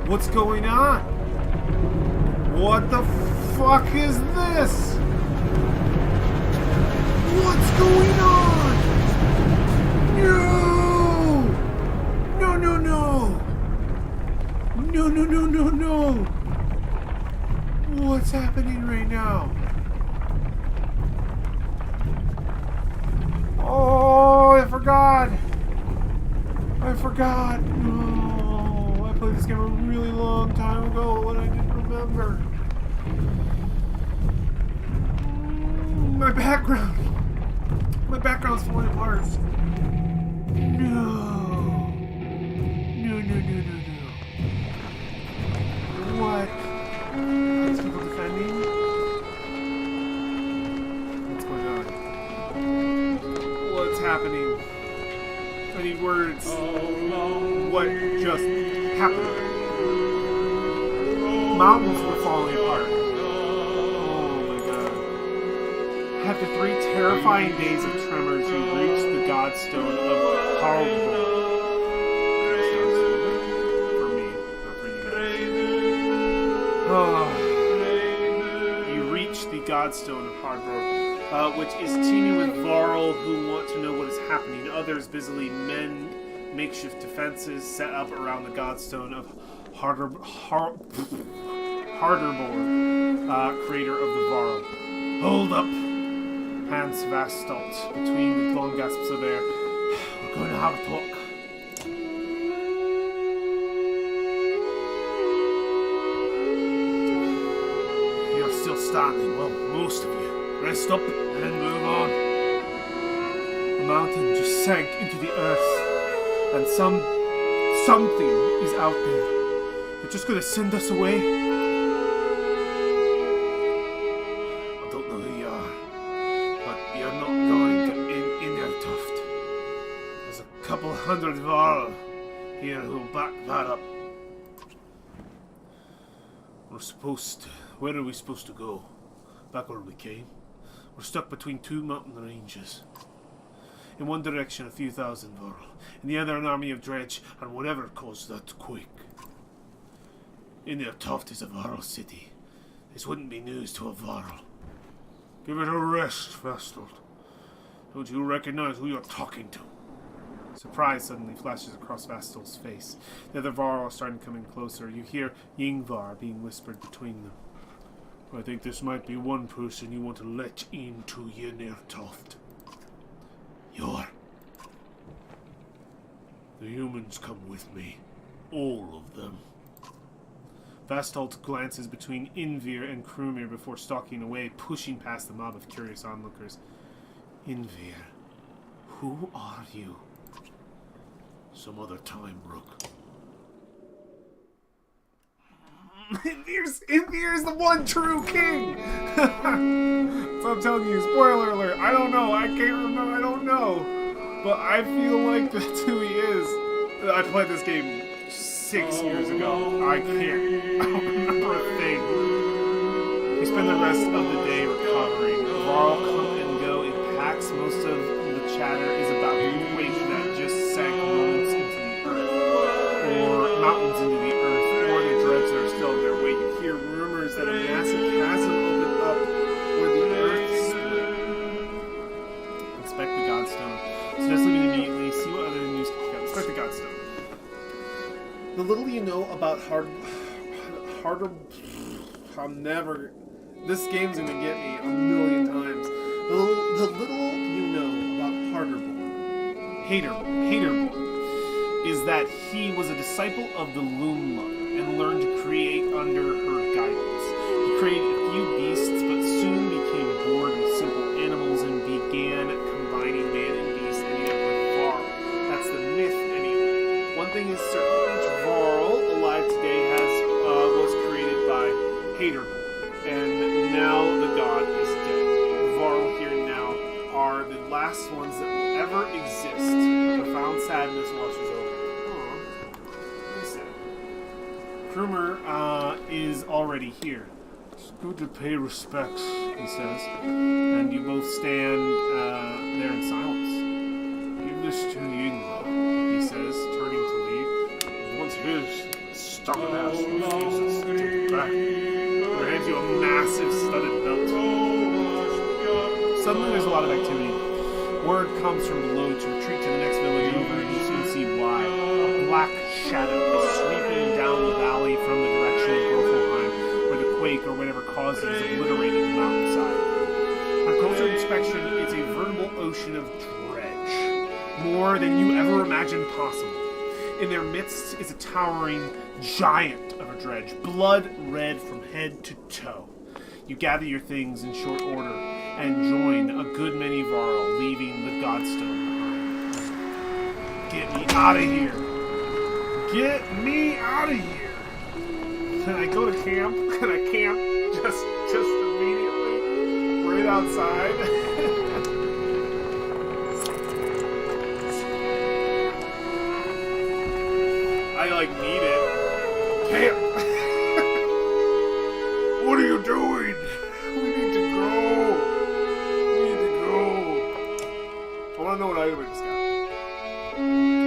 What's going on? What the fuck is this? What's going on? No! No, no, no! No, no, no, no, no! What's happening right now? Oh, I forgot! I forgot! No! I played this game a really long time ago and I didn't remember. My background! My background's falling apart. No! No, no, no, no, no. What? Are these people defending? What's going on? What's happening? I need words. What just happened? Mountains were falling apart. Oh my god. After 3 terrifying days of tremors, you reached the Godstone of Harlborg. For me, not for you. You reached the Godstone of Hardborg, which is teeming with Varl who want to know what is happening. Others busily mend makeshift defenses set up around the Godstone of Harderborg, creator of the Varl. Hold up! Hans Vastalt, between the long gasps of air. We're going to have a talk. You're still standing. Well, most of you. Rest up and then move on. The mountain just sank into the earth, and something is out there. They're just going to send us away. I don't know who you are, but you're not going to Inertoft. There's a couple hundred Varl here who'll back that up. Where are we supposed to go? Back where we came? We're stuck between 2 mountain ranges. In one direction, a few thousand Varl. In the other, an army of dredge, and whatever caused that quake. In the Toft is a Varl city. This wouldn't be news to a Varl. Give it a rest, Vestal. Don't you recognize who you're talking to? Surprise suddenly flashes across Vastal's face. The other Varl are starting to come in closer. You hear Yingvar being whispered between them. I think this might be one person you want to let into Ynir Toft. You're. The humans come with me. All of them. Vastalt glances between Invir and Krumir before stalking away, pushing past the mob of curious onlookers. Invir, who are you? Some other time, Rook. Invir's the one true king! So I'm telling you, spoiler alert, I don't know, I can't remember, I don't know. But I feel like that's who he is. I played this game 6 years ago. I don't remember a thing. We spend the rest of the day recovering. Varl come and go in packs. Most of the chatter is about the quake that just sank moments into the earth, or mountains into the earth, or the dregs that are still in their wake. You hear rumors that a massive chasm opened up where the earth split. Inspect the Godstone. So just leave it immediately. See what other news can pick up. Inspect the Godstone. The little you know about harder. I'm never. This game's gonna get me a million times. The little you know about Haterborn is that he was a disciple of the Loom Mother and learned to create under her guidance. He created a few beasts, but soon became bored with simple animals and began combining man and beast, ending up with Varl. That's the myth, anyway. One thing is certain. Varl, alive today, was created by Haterborn, and now the god is dead. Varl here now are the last ones that will ever exist. A profound sadness washes over. Aww, sad. Krumir is already here. It's good to pay respects, he says, and you both stand there in silence. Give this to Yingvar, he says, turning to leave. Once his stubborn ass refuses to take it back. Or hands you a massive studded belt. Suddenly there's a lot of activity. Word comes from below to retreat to the next village over, and you soon see why. A black shadow is sweeping down the valley from the direction of Groffelheim, where the quake or whatever caused it is obliterated the mountainside. On closer inspection, it's a veritable ocean of dredge. More than you ever imagined possible. In their midst is a towering giant of a dredge, blood red from head to toe. You gather your things in short order and join a good many Varl, leaving the Godstone behind. Get me out of here! Get me out of here! Can I go to camp? Can I camp just immediately? Right outside? I need it. Camp! What are you doing? We need to go. I want to know what item I just got. I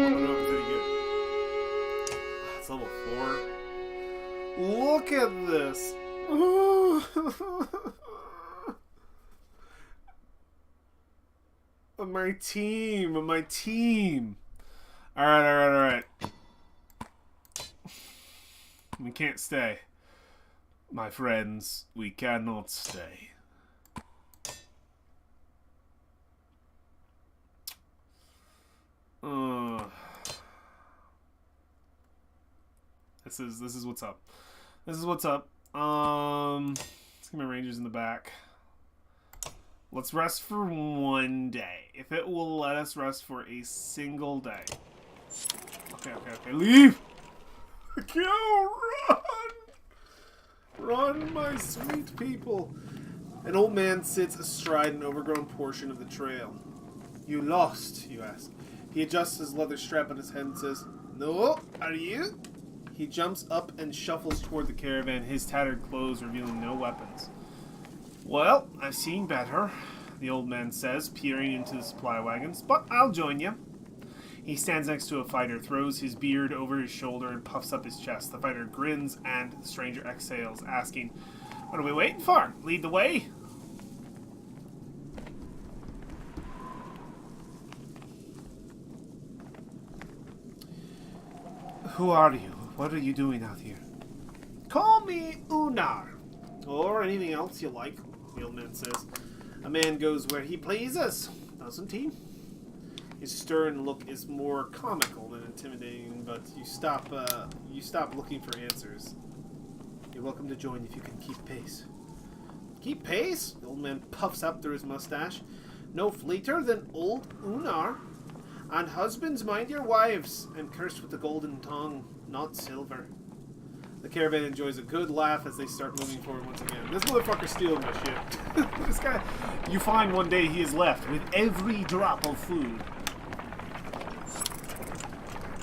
want to know if it's any good. It's level 4. Look at this. My team. Alright. We can't stay. My friends, we cannot stay. This is what's up. Let's get my rangers in the back. Let's rest for one day. If it will let us rest for a single day. Okay. Leave! Go! Run, my sweet people! An old man sits astride an overgrown portion of the trail. You lost, you ask. He adjusts his leather strap on his head and says, No, are you? He jumps up and shuffles toward the caravan, his tattered clothes revealing no weapons. Well, I've seen better, the old man says, peering into the supply wagons, but I'll join you. He stands next to a fighter, throws his beard over his shoulder, and puffs up his chest. The fighter grins, and the stranger exhales, asking, "What are we waiting for? Lead the way." "Who are you? What are you doing out here?" "Call me Unar, or anything else you like," the old man says. "A man goes where he pleases, doesn't he?" His stern look is more comical than intimidating, but you stop looking for answers. "You're welcome to join if you can keep pace." "Keep pace?" The old man puffs up through his mustache. "No fleeter than old Unar. And husbands, mind your wives. I'm cursed with the golden tongue, not silver." The caravan enjoys a good laugh as they start moving forward once again. This motherfucker's stealing my shit. This guy, you find one day he is left with every drop of food.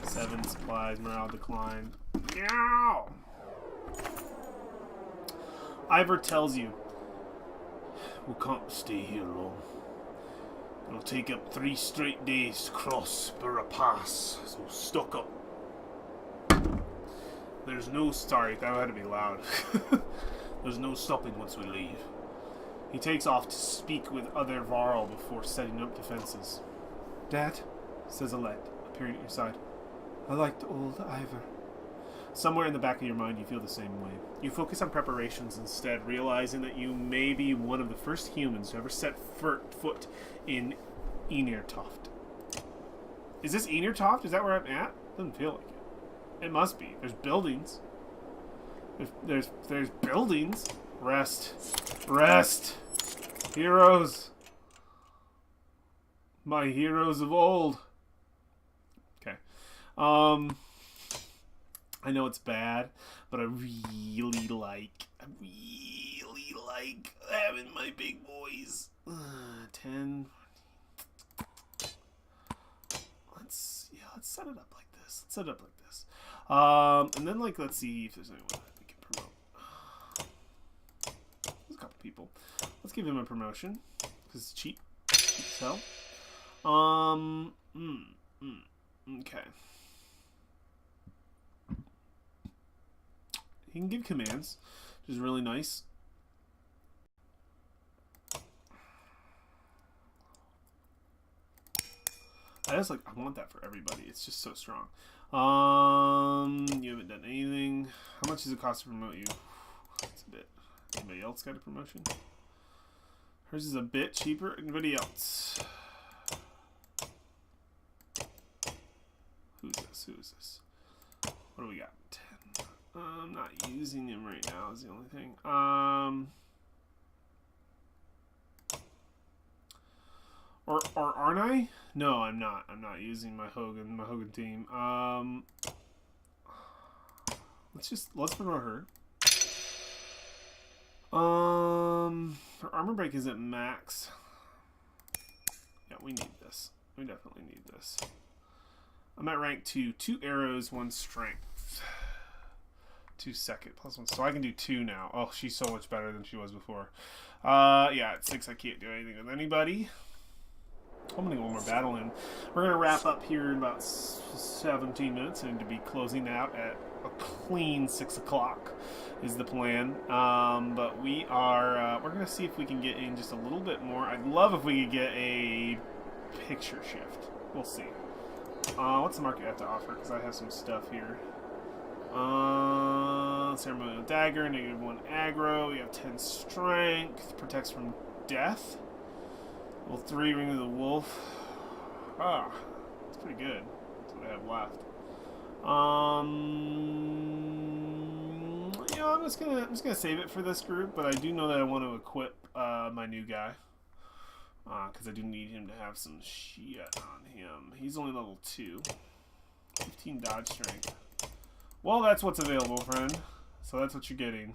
7 supplies, morale decline. Meow! Ivor tells you, "We can't stay here long. It'll take up 3 straight days to cross Burra Pass, so stock up." There's no... Sorry, that had to be loud. "There's no stopping once we leave." He takes off to speak with other Varl before setting up defenses. "Dad," says Alette, appearing at your side. "I liked old Ivor." Somewhere in the back of your mind, you feel the same way. You focus on preparations instead, realizing that you may be one of the first humans to ever set foot in Enirtoft. Is this Enirtoft? Is that where I'm at? Doesn't feel like it. It must be. There's buildings. There's buildings. Rest. Rest. Heroes. My heroes of old. Okay. I know it's bad, but I really like having my big boys. 10. Let's set it up like this. And then let's see if there's anyone that we can promote. There's a couple people. Let's give him a promotion because it's cheap. Cheap as hell. Okay. He can give commands, which is really nice. I want that for everybody. It's just so strong. You haven't done anything. How much does it cost to promote you? That's a bit. Anybody else got a promotion? Hers is a bit cheaper. Anybody else? Who is this? What do we got? 10. I'm not using him right now is the only thing. Or aren't I? No, I'm not. I'm not using my Hogan team. Let's promote her. Her armor break is at max. Yeah, we need this. We definitely need this. I'm at rank 2. 2 arrows, 1 strength. 2 second plus 1. So I can do 2 now. Oh, she's so much better than she was before. Yeah, at 6 I can't do anything with anybody. I'm gonna go one more battle in. We're gonna wrap up here in about 17 minutes and to be closing out at a clean 6 o'clock is the plan. But we're gonna see if we can get in just a little bit more. I'd love if we could get a picture shift. We'll see. What's the market have to offer? Because I have some stuff here. Ceremonial dagger, -1 aggro. We have 10 strength, protects from death. Level 3, ring of the wolf. It's pretty good. That's what I have left. I'm just gonna save it for this group, but I do know that I want to equip my new guy. Because I do need him to have some shit on him. He's only level 2. 15 dodge strength. Well, that's what's available, friend. So that's what you're getting.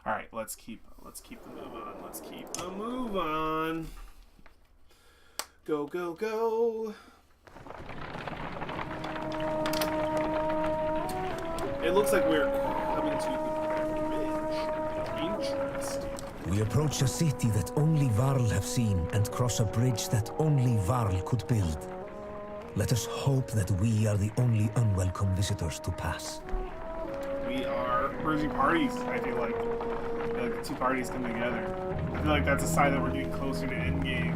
Alright, let's keep the move on. Let's keep the move on. Go, go, go. It looks like we're coming to the bridge. Interesting. We approach a city that only Varl have seen and cross a bridge that only Varl could build. Let us hope that we are the only unwelcome visitors to pass. We are merging parties, I feel like. The two parties come together. I feel like that's a sign that we're getting closer to endgame.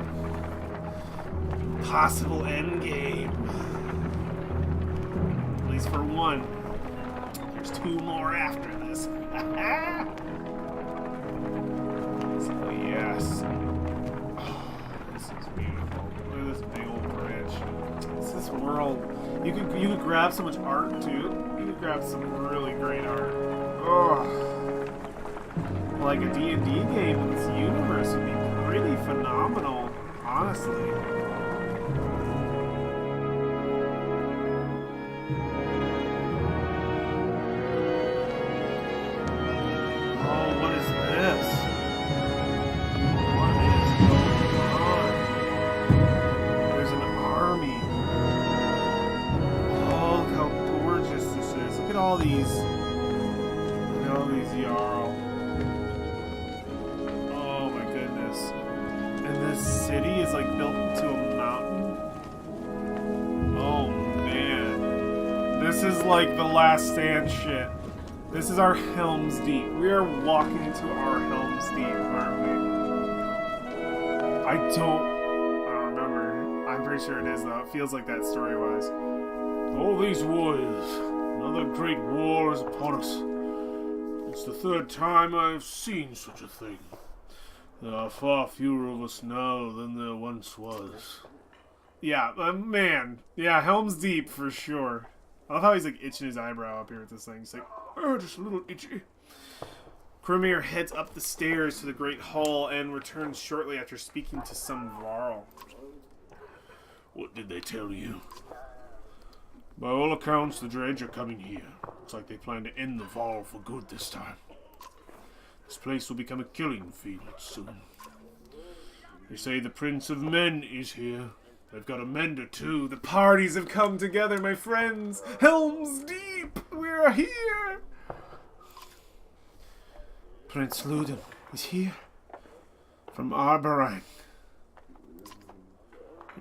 Possible endgame. At least for one. There's two more after this. So yes. Oh, this is beautiful. Look at this big old bridge. It's this world. You could grab so much art too. You could grab some really great art. Oh. Like a D&D game in this universe would be pretty phenomenal, honestly. Oh, what is this? What is going on? There's an army. Oh, look how gorgeous this is. Look at all these. Look at all these Jarl. This city is like built into a mountain. Oh man. This is like the Last Stand shit. This is our Helm's Deep. We are walking into our Helm's Deep, aren't we? I don't remember. I'm pretty sure it is though. It feels like that story-wise. All these wars. Another great war is upon us. It's the third time I've seen such a thing. There are far fewer of us now than there once was. Yeah, man. Yeah, Helm's Deep for sure. I love how he's like itching his eyebrow up here with this thing. He's like, oh, just a little itchy. Cormir heads up the stairs to the Great Hall and returns shortly after speaking to some Varl. What did they tell you? By all accounts, the Dredge are coming here. Looks like they plan to end the Varl for good this time. This place will become a killing field soon. They say the Prince of Men is here. They've got a mender too. The parties have come together, my friends. Helm's Deep! We're here! Prince Luden is here. From Arborine.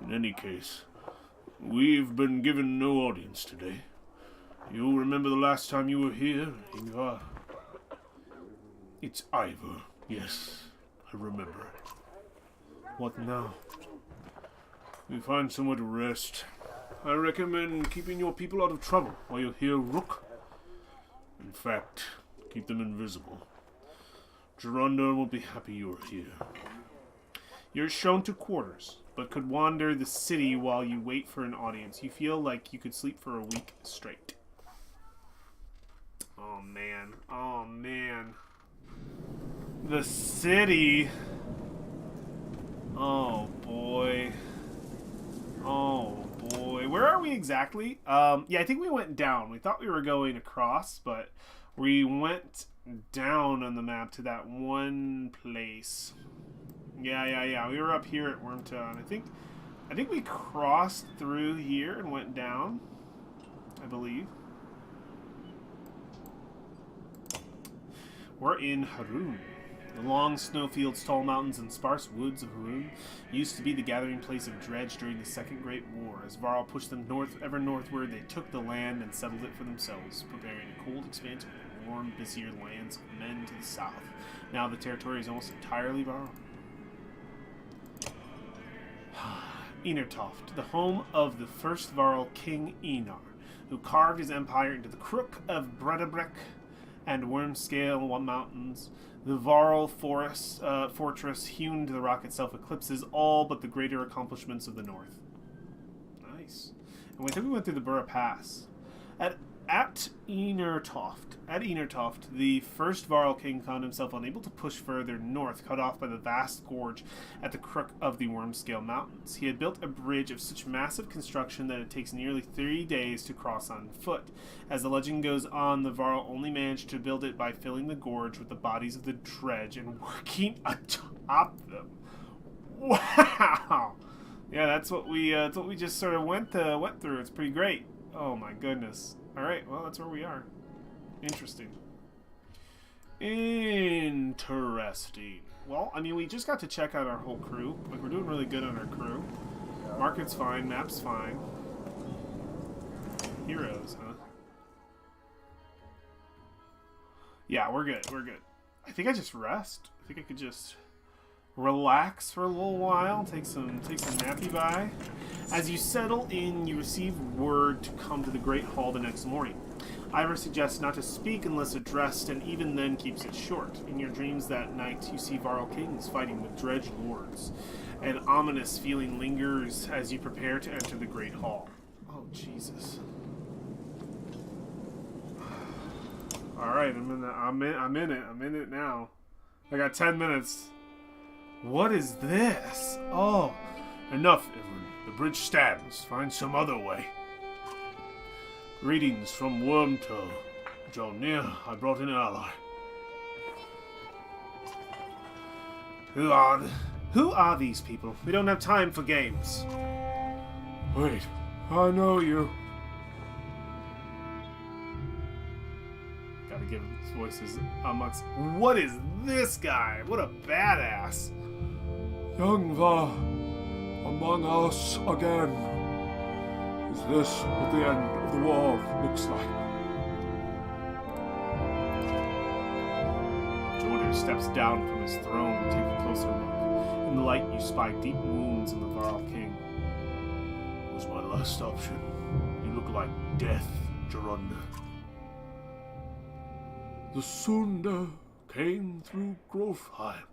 In any case, we've been given no audience today. You'll remember the last time you were here, Ingvar? It's Ivor. Yes, I remember. What now? We find somewhere to rest. I recommend keeping your people out of trouble while you're here, Rook. In fact, keep them invisible. Geronda won't be happy you're here. You're shown to quarters, but could wander the city while you wait for an audience. You feel like you could sleep for a week straight. Oh man. Oh man. The city. Oh boy. Oh boy. Where are we exactly? Yeah, I think we went down. We thought we were going across, but we went down on the map to that one place. Yeah. We were up here at Wormtown. I think we crossed through here and went down, I believe. We're in Harun. The long snowfields, tall mountains, and sparse woods of Harun used to be the gathering place of Dredge during the Second Great War. As Varl pushed them ever northward, they took the land and settled it for themselves, preparing a cold expanse of warm, busier lands of men to the south. Now the territory is almost entirely Varl. Enertoft, the home of the first Varl king Enar, who carved his empire into the crook of Bredabrek and Wormscale mountains. The Varl fortress hewn into the rock itself eclipses all but the greater accomplishments of the north. Nice. And I think we went through the Burra Pass. At Enertoft, the first Varl king found himself unable to push further north, cut off by the vast gorge at the crook of the Wormscale Mountains. He had built a bridge of such massive construction that it takes nearly 3 days to cross on foot. As the legend goes on, the Varl only managed to build it by filling the gorge with the bodies of the Dredge and working atop them. Wow! Yeah, that's what we just sort of went through. It's pretty great. Oh my goodness. Alright, well, that's where we are. Interesting. Interesting. Well, I mean, we just got to check out our whole crew. Like, we're doing really good on our crew. Market's fine, map's fine. Heroes, huh? Yeah, we're good, we're good. I think I just rest. I think I could just relax for a little while, take some nappy by. As you settle in, you receive word to come to the Great Hall the next morning. Ivor suggests not to speak unless addressed, and even then keeps it short. In your dreams that night, you see Varl kings fighting with dredge lords. An ominous feeling lingers as you prepare to enter the Great Hall. Oh, Jesus. Alright, I'm in it now. I got 10 minutes. What is this? Oh, enough, Ivern. The bridge stands. Find some other way. Greetings from Wormtoe. Draw near. I brought an ally. Who are these people? We don't have time for games. Wait, I know you. Gotta give his voices amongst. What is this guy? What a badass. Young Var, among us again. Is this what the end of the war looks like? Jordan steps down from his throne to take a closer look. In the light, you spy deep wounds in the Varl King. It was my last option. You look like death, Jorunda. The Sunda came through Grofheim.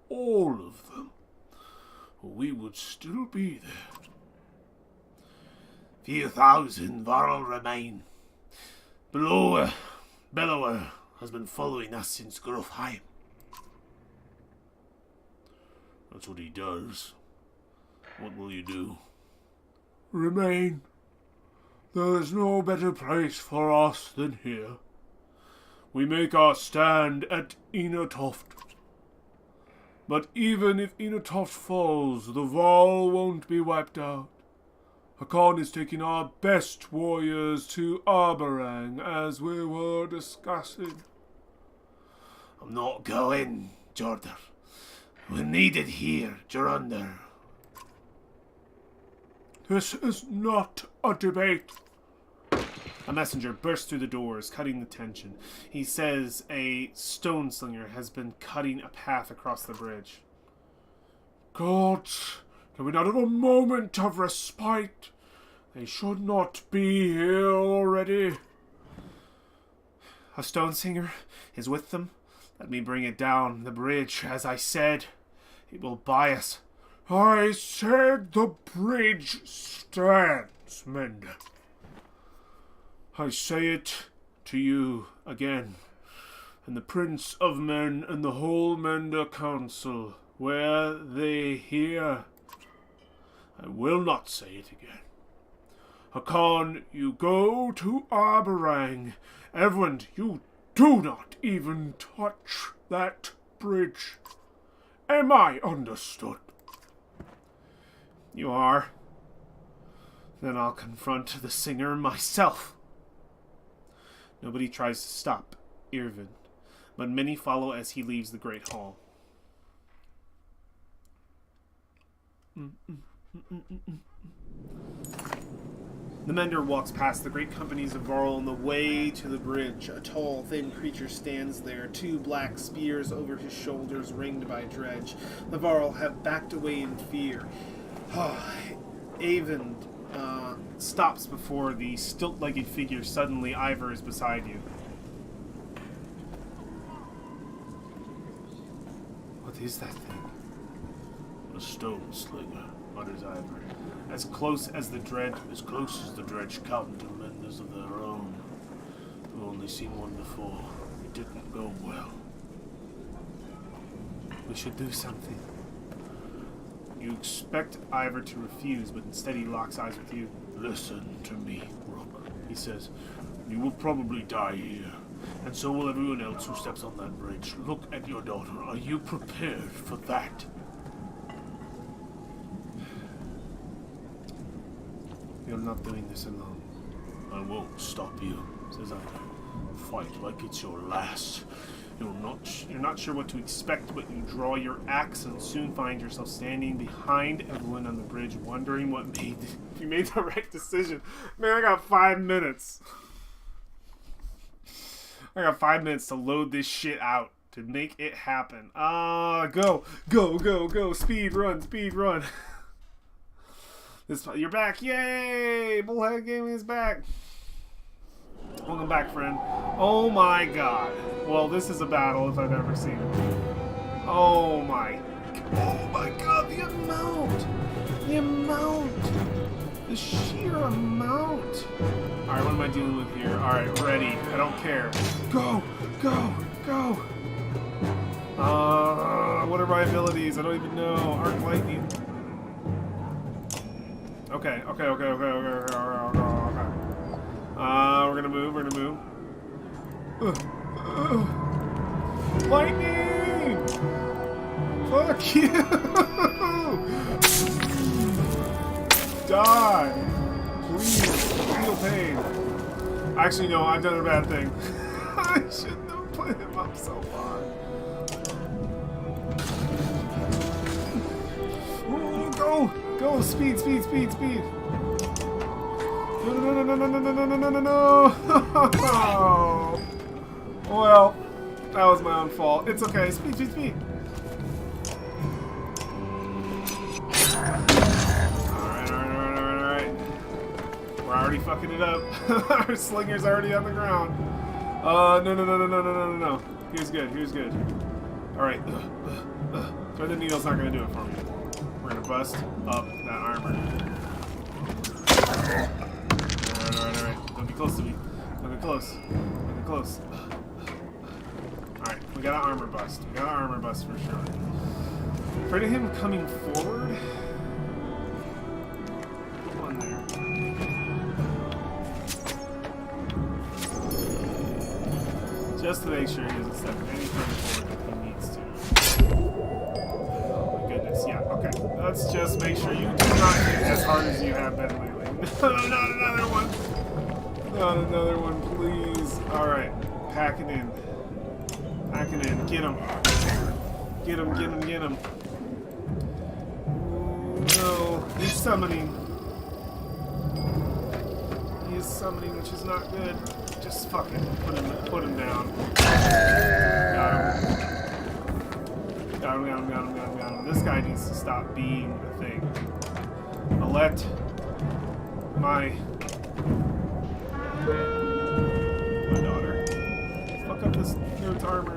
All of them. We would still be there. Few thousand Varl remain. Bellower has been following us since Grofheim. That's what he does. What will you do? Remain. There is no better place for us than here. We make our stand at Inatoft. But even if Inatoft falls, the Varl won't be wiped out. Hakon is taking our best warriors to Arborang, as we were discussing. I'm not going, Jordan. We're needed here, Jorunda. This is not a debate. A messenger bursts through the doors, cutting the tension. He says a stone slinger has been cutting a path across the bridge. Gods, can we not have a moment of respite? They should not be here already. A stone slinger is with them. Let me bring it down the bridge, as I said. It will buy us. I said the bridge stands, Mender. I say it to you again, and the Prince of Men and the whole Mender Council, were they here. I will not say it again. Hakon, you go to Arborang. Evland, you do not even touch that bridge. Am I understood? You are. Then I'll confront the singer myself. Nobody tries to stop Irvin, but many follow as he leaves the Great Hall. The Mender walks past the great companies of Varl on the way to the bridge. A tall, thin creature stands there, 2 black spears over his shoulders, ringed by dredge. The Varl have backed away in fear. Avon stops before the stilt-legged figure. Suddenly, Ivor is beside you. What is that thing? A stone slinger, mutters Ivor. As close as the dredge come to menders of their own. I've only seen one before. It didn't go well. We should do something. You expect Ivor to refuse, but instead he locks eyes with you. Listen to me, Rook, he says. You will probably die here, and so will everyone else who steps on that bridge. Look at your daughter. Are you prepared for that? You're not doing this alone. I won't stop you, says Ivor. Fight like it's your last. You're not sure what to expect, but you draw your axe and soon find yourself standing behind everyone on the bridge, wondering if you made the right decision. Man, I got 5 minutes. I got 5 minutes to load this shit out, to make it happen. Go, go, go, go! Speed run, speed run. You're back, yay! Bullhead Gaming is back. Welcome back, friend. Oh my god. Well, this is a battle if I've ever seen it. Oh my god, the amount! The sheer amount! Alright, what am I dealing with here? Alright, ready. I don't care. Go! Go! Go! What are my abilities? I don't even know. Arc Lightning. Okay. We're gonna move. Lightning! Fuck you! Die! Please, feel pain. Actually, no, I've done a bad thing. I shouldn't have put him up so far. Ooh, go! Go! Speed! No. Well, that was my own fault. It's okay. Speed. Alright. We're already fucking it up. Our slinger's already on the ground. No. Here's good. Alright. Thread the needle's not gonna do it for me. We're gonna bust up that armor. Alright. Don't be close to me. Don't be close. Alright, we got an armor bust. For sure. Afraid of him coming forward? Come on there. Just to make sure he doesn't step any further forward if he needs to. Oh my goodness, yeah, okay. Let's just make sure you do not hit as hard as you have been lately. No, not another one. Not another one, please. Alright, packing in. Get him. No, he's summoning. He is summoning, which is not good. Just fucking put him down. Got him. This guy needs to stop being the thing. I'll let my daughter fuck up this nerd's armor.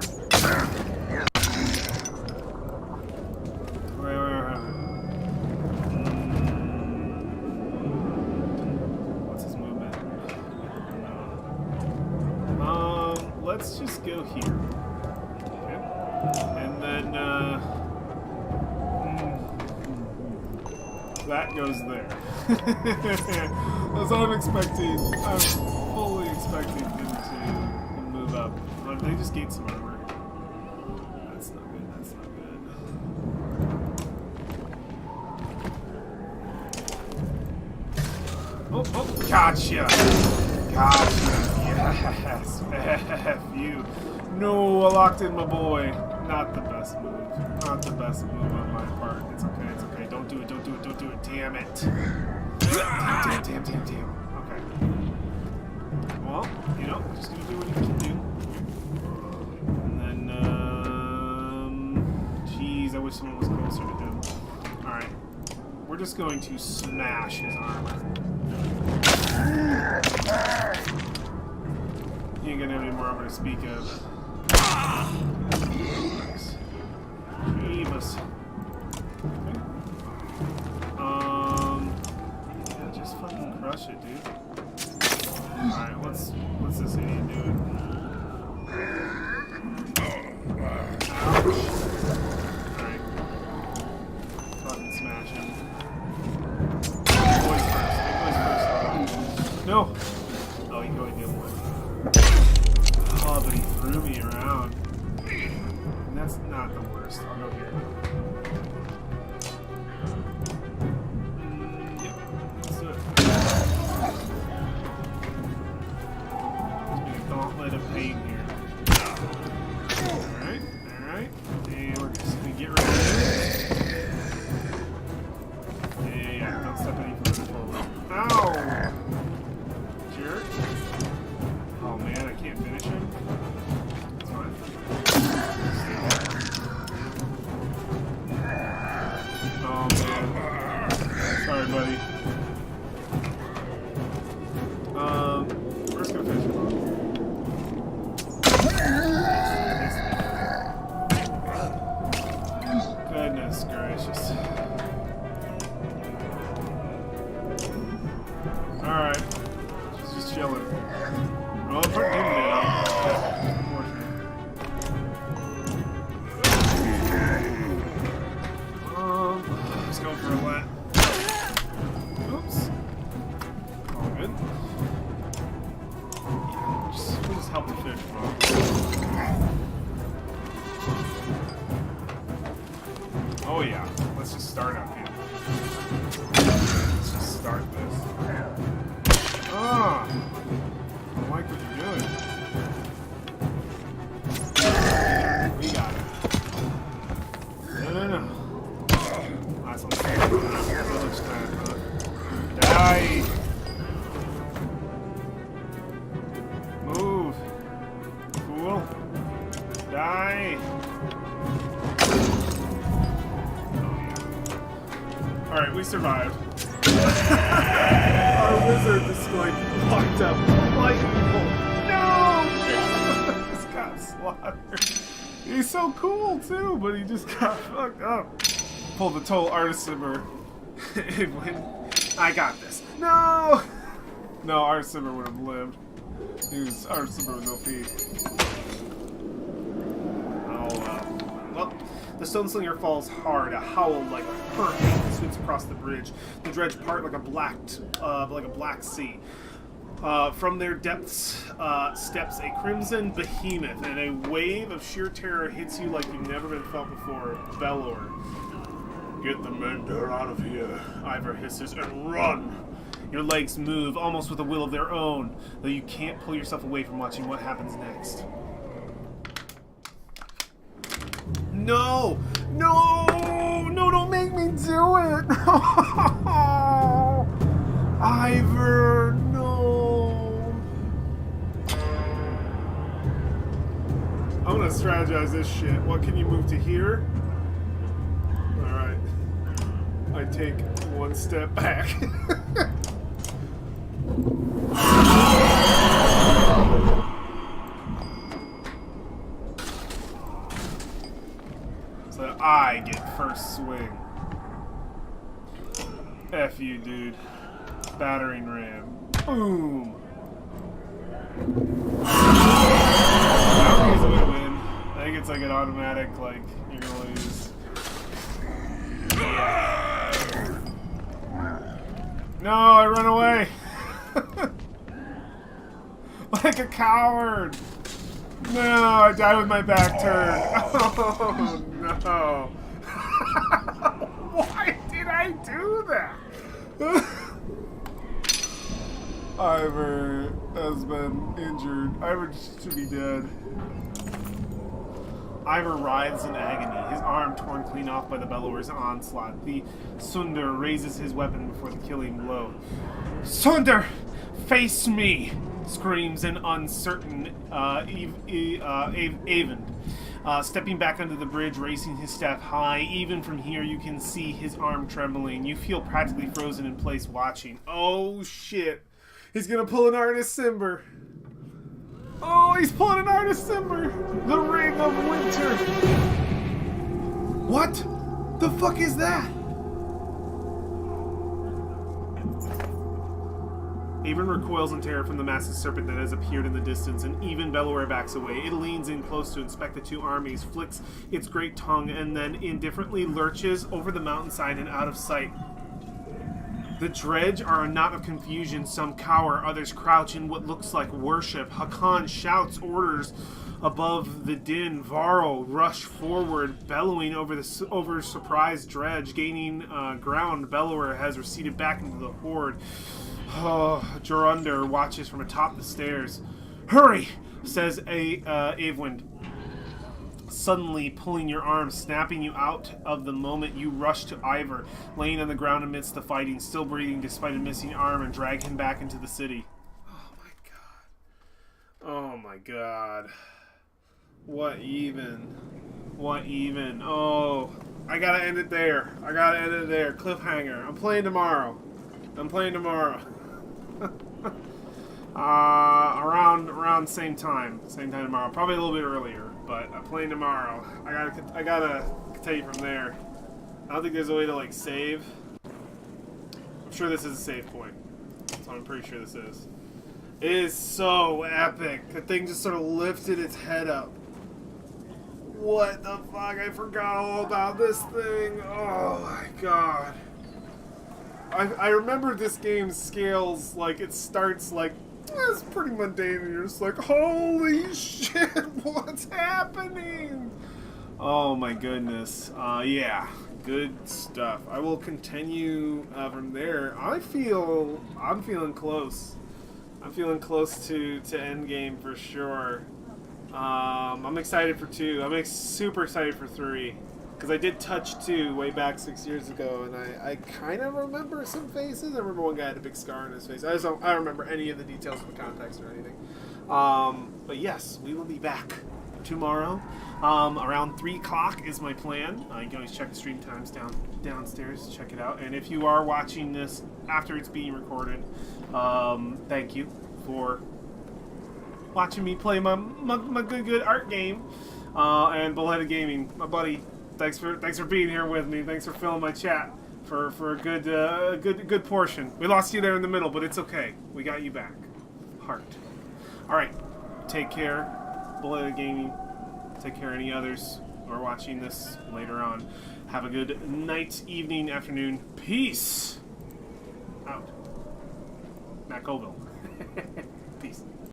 Wait. What's his movement? Let's just go here. Okay. And then that goes there. That's what I'm expecting. I'm fully expecting him to move up. They just gave some armor. That's not good. Oh, gotcha. Yes. F you. No, I locked in my boy. Not the best move. On my part. It's okay. Don't do it. Damn it. Damn. Okay. Well, just gonna do what you can do. And then, jeez, I wish someone was closer to him. Alright. We're just going to smash his armor. He ain't gonna have any more armor to speak of. Jeebus. Okay. Yeah, just fucking crush it, dude. Alright, what's this idiot doing? Ouch. Alright. Fucking smash him. Big boys first. No! Oh, you go the other way. Oh, but he threw me around. And that's not the worst. I'll go here. Yep. Let's do it. There's been a gauntlet of pain here. Don't step any further forward. Ow! Jerk. Oh man, I can't finish him. That's fine. Oh man. Sorry, buddy. We're just gonna finish him off. Goodness gracious. Alright. Just chilling. Well, if we're getting it up. Let's go for a lap. Oops. All good. Yeah, we'll just help the fish. Oh yeah. Let's just start up here. Let's just start this. Ah! I don't like what you're doing. We got it. No. Nice one. Village time, huh? Die! Move! Cool. Die! Alright, we survived. Our wizard just like fucked up like evil. No! He just got slaughtered. He's so cool too, but he just got fucked up. Pulled the total Artisimmer. I got this. No! No, Artisimmer would have lived. Artisimmer was OP. Well, the stone slinger falls hard. A howl like a hurricane sweeps across the bridge. The dredge part like a black sea. From their depths steps a crimson behemoth, and a wave of sheer terror hits you like you've never been felt before. Belor. Get the mender out of here, Ivor hisses, and run! Your legs move, almost with a will of their own, though you can't pull yourself away from watching what happens next. No! No! No, don't make me do it! Ivor, no! I'm gonna strategize this shit. What can you move to here? Alright. I take one step back. So I get first swing. F you, dude. Battering ram. Boom! I don't think it's a win-win. I think it's like an automatic, like, you're gonna lose. No, I run away! Like a coward! No, I died with my back turned. Oh, no. Why did I do that? Ivor has been injured. Ivor should be dead. Ivor writhes in agony, his arm torn clean off by the bellower's onslaught. The Sunder raises his weapon before the killing blow. Sunder! Face me! Screams an uncertain Avend. Stepping back under the bridge, raising his staff high. Even from here, you can see his arm trembling. You feel practically frozen in place watching. Oh, shit. He's gonna pull an Artisimber. Oh, he's pulling an Artisimber. The Ring of Winter. What? The fuck is that? Avon recoils in terror from the massive serpent that has appeared in the distance, and even Bellower backs away. It leans in close to inspect the two armies, flicks its great tongue, and then indifferently lurches over the mountainside and out of sight. The dredge are a knot of confusion. Some cower, others crouch in what looks like worship. Hakan shouts orders above the din. Varro rush forward, bellowing over surprised dredge. Gaining ground, Bellower has receded back into the horde. Oh, Jorunder watches from atop the stairs. Hurry, says Avwind. suddenly pulling your arm, snapping you out of the moment you rush to Ivor, laying on the ground amidst the fighting, still breathing despite a missing arm, and drag him back into the city. Oh my god. Oh my god. What even? What even? Oh, I gotta end it there. I gotta end it there. Cliffhanger. I'm playing tomorrow. I'm playing tomorrow. Around same time tomorrow. Probably a little bit earlier, but I'm playing tomorrow. I gotta tell you from there. I don't think there's a way to like save. I'm sure this is a save point, so I'm pretty sure this is. It is so epic. The thing just sort of lifted its head up. What the fuck? I forgot all about this thing. Oh my god. I remember this game scales like it starts like it's pretty mundane and you're just like, holy shit, what's happening? Oh my goodness. Yeah, good stuff. I will continue from there. I'm feeling close. I'm feeling close to endgame for sure. I'm excited for 2. I'm super excited for 3. Because I did touch 2 way back 6 years ago, and I kind of remember some faces. I remember one guy had a big scar on his face. I don't remember any of the details of the context or anything. But yes, we will be back tomorrow. Around 3 o'clock is my plan. You can always check the stream times downstairs. Check it out. And if you are watching this after it's being recorded, thank you for watching me play my good art game. And Bullheaded Gaming, my buddy. Thanks for being here with me. Thanks for filling my chat for a good portion. We lost you there in the middle, but it's okay. We got you back. Heart. All right. Take care, Bullheaded Gaming. Take care, any others who are watching this later on. Have a good night, evening, afternoon. Peace. Out. Matt Colville. Peace.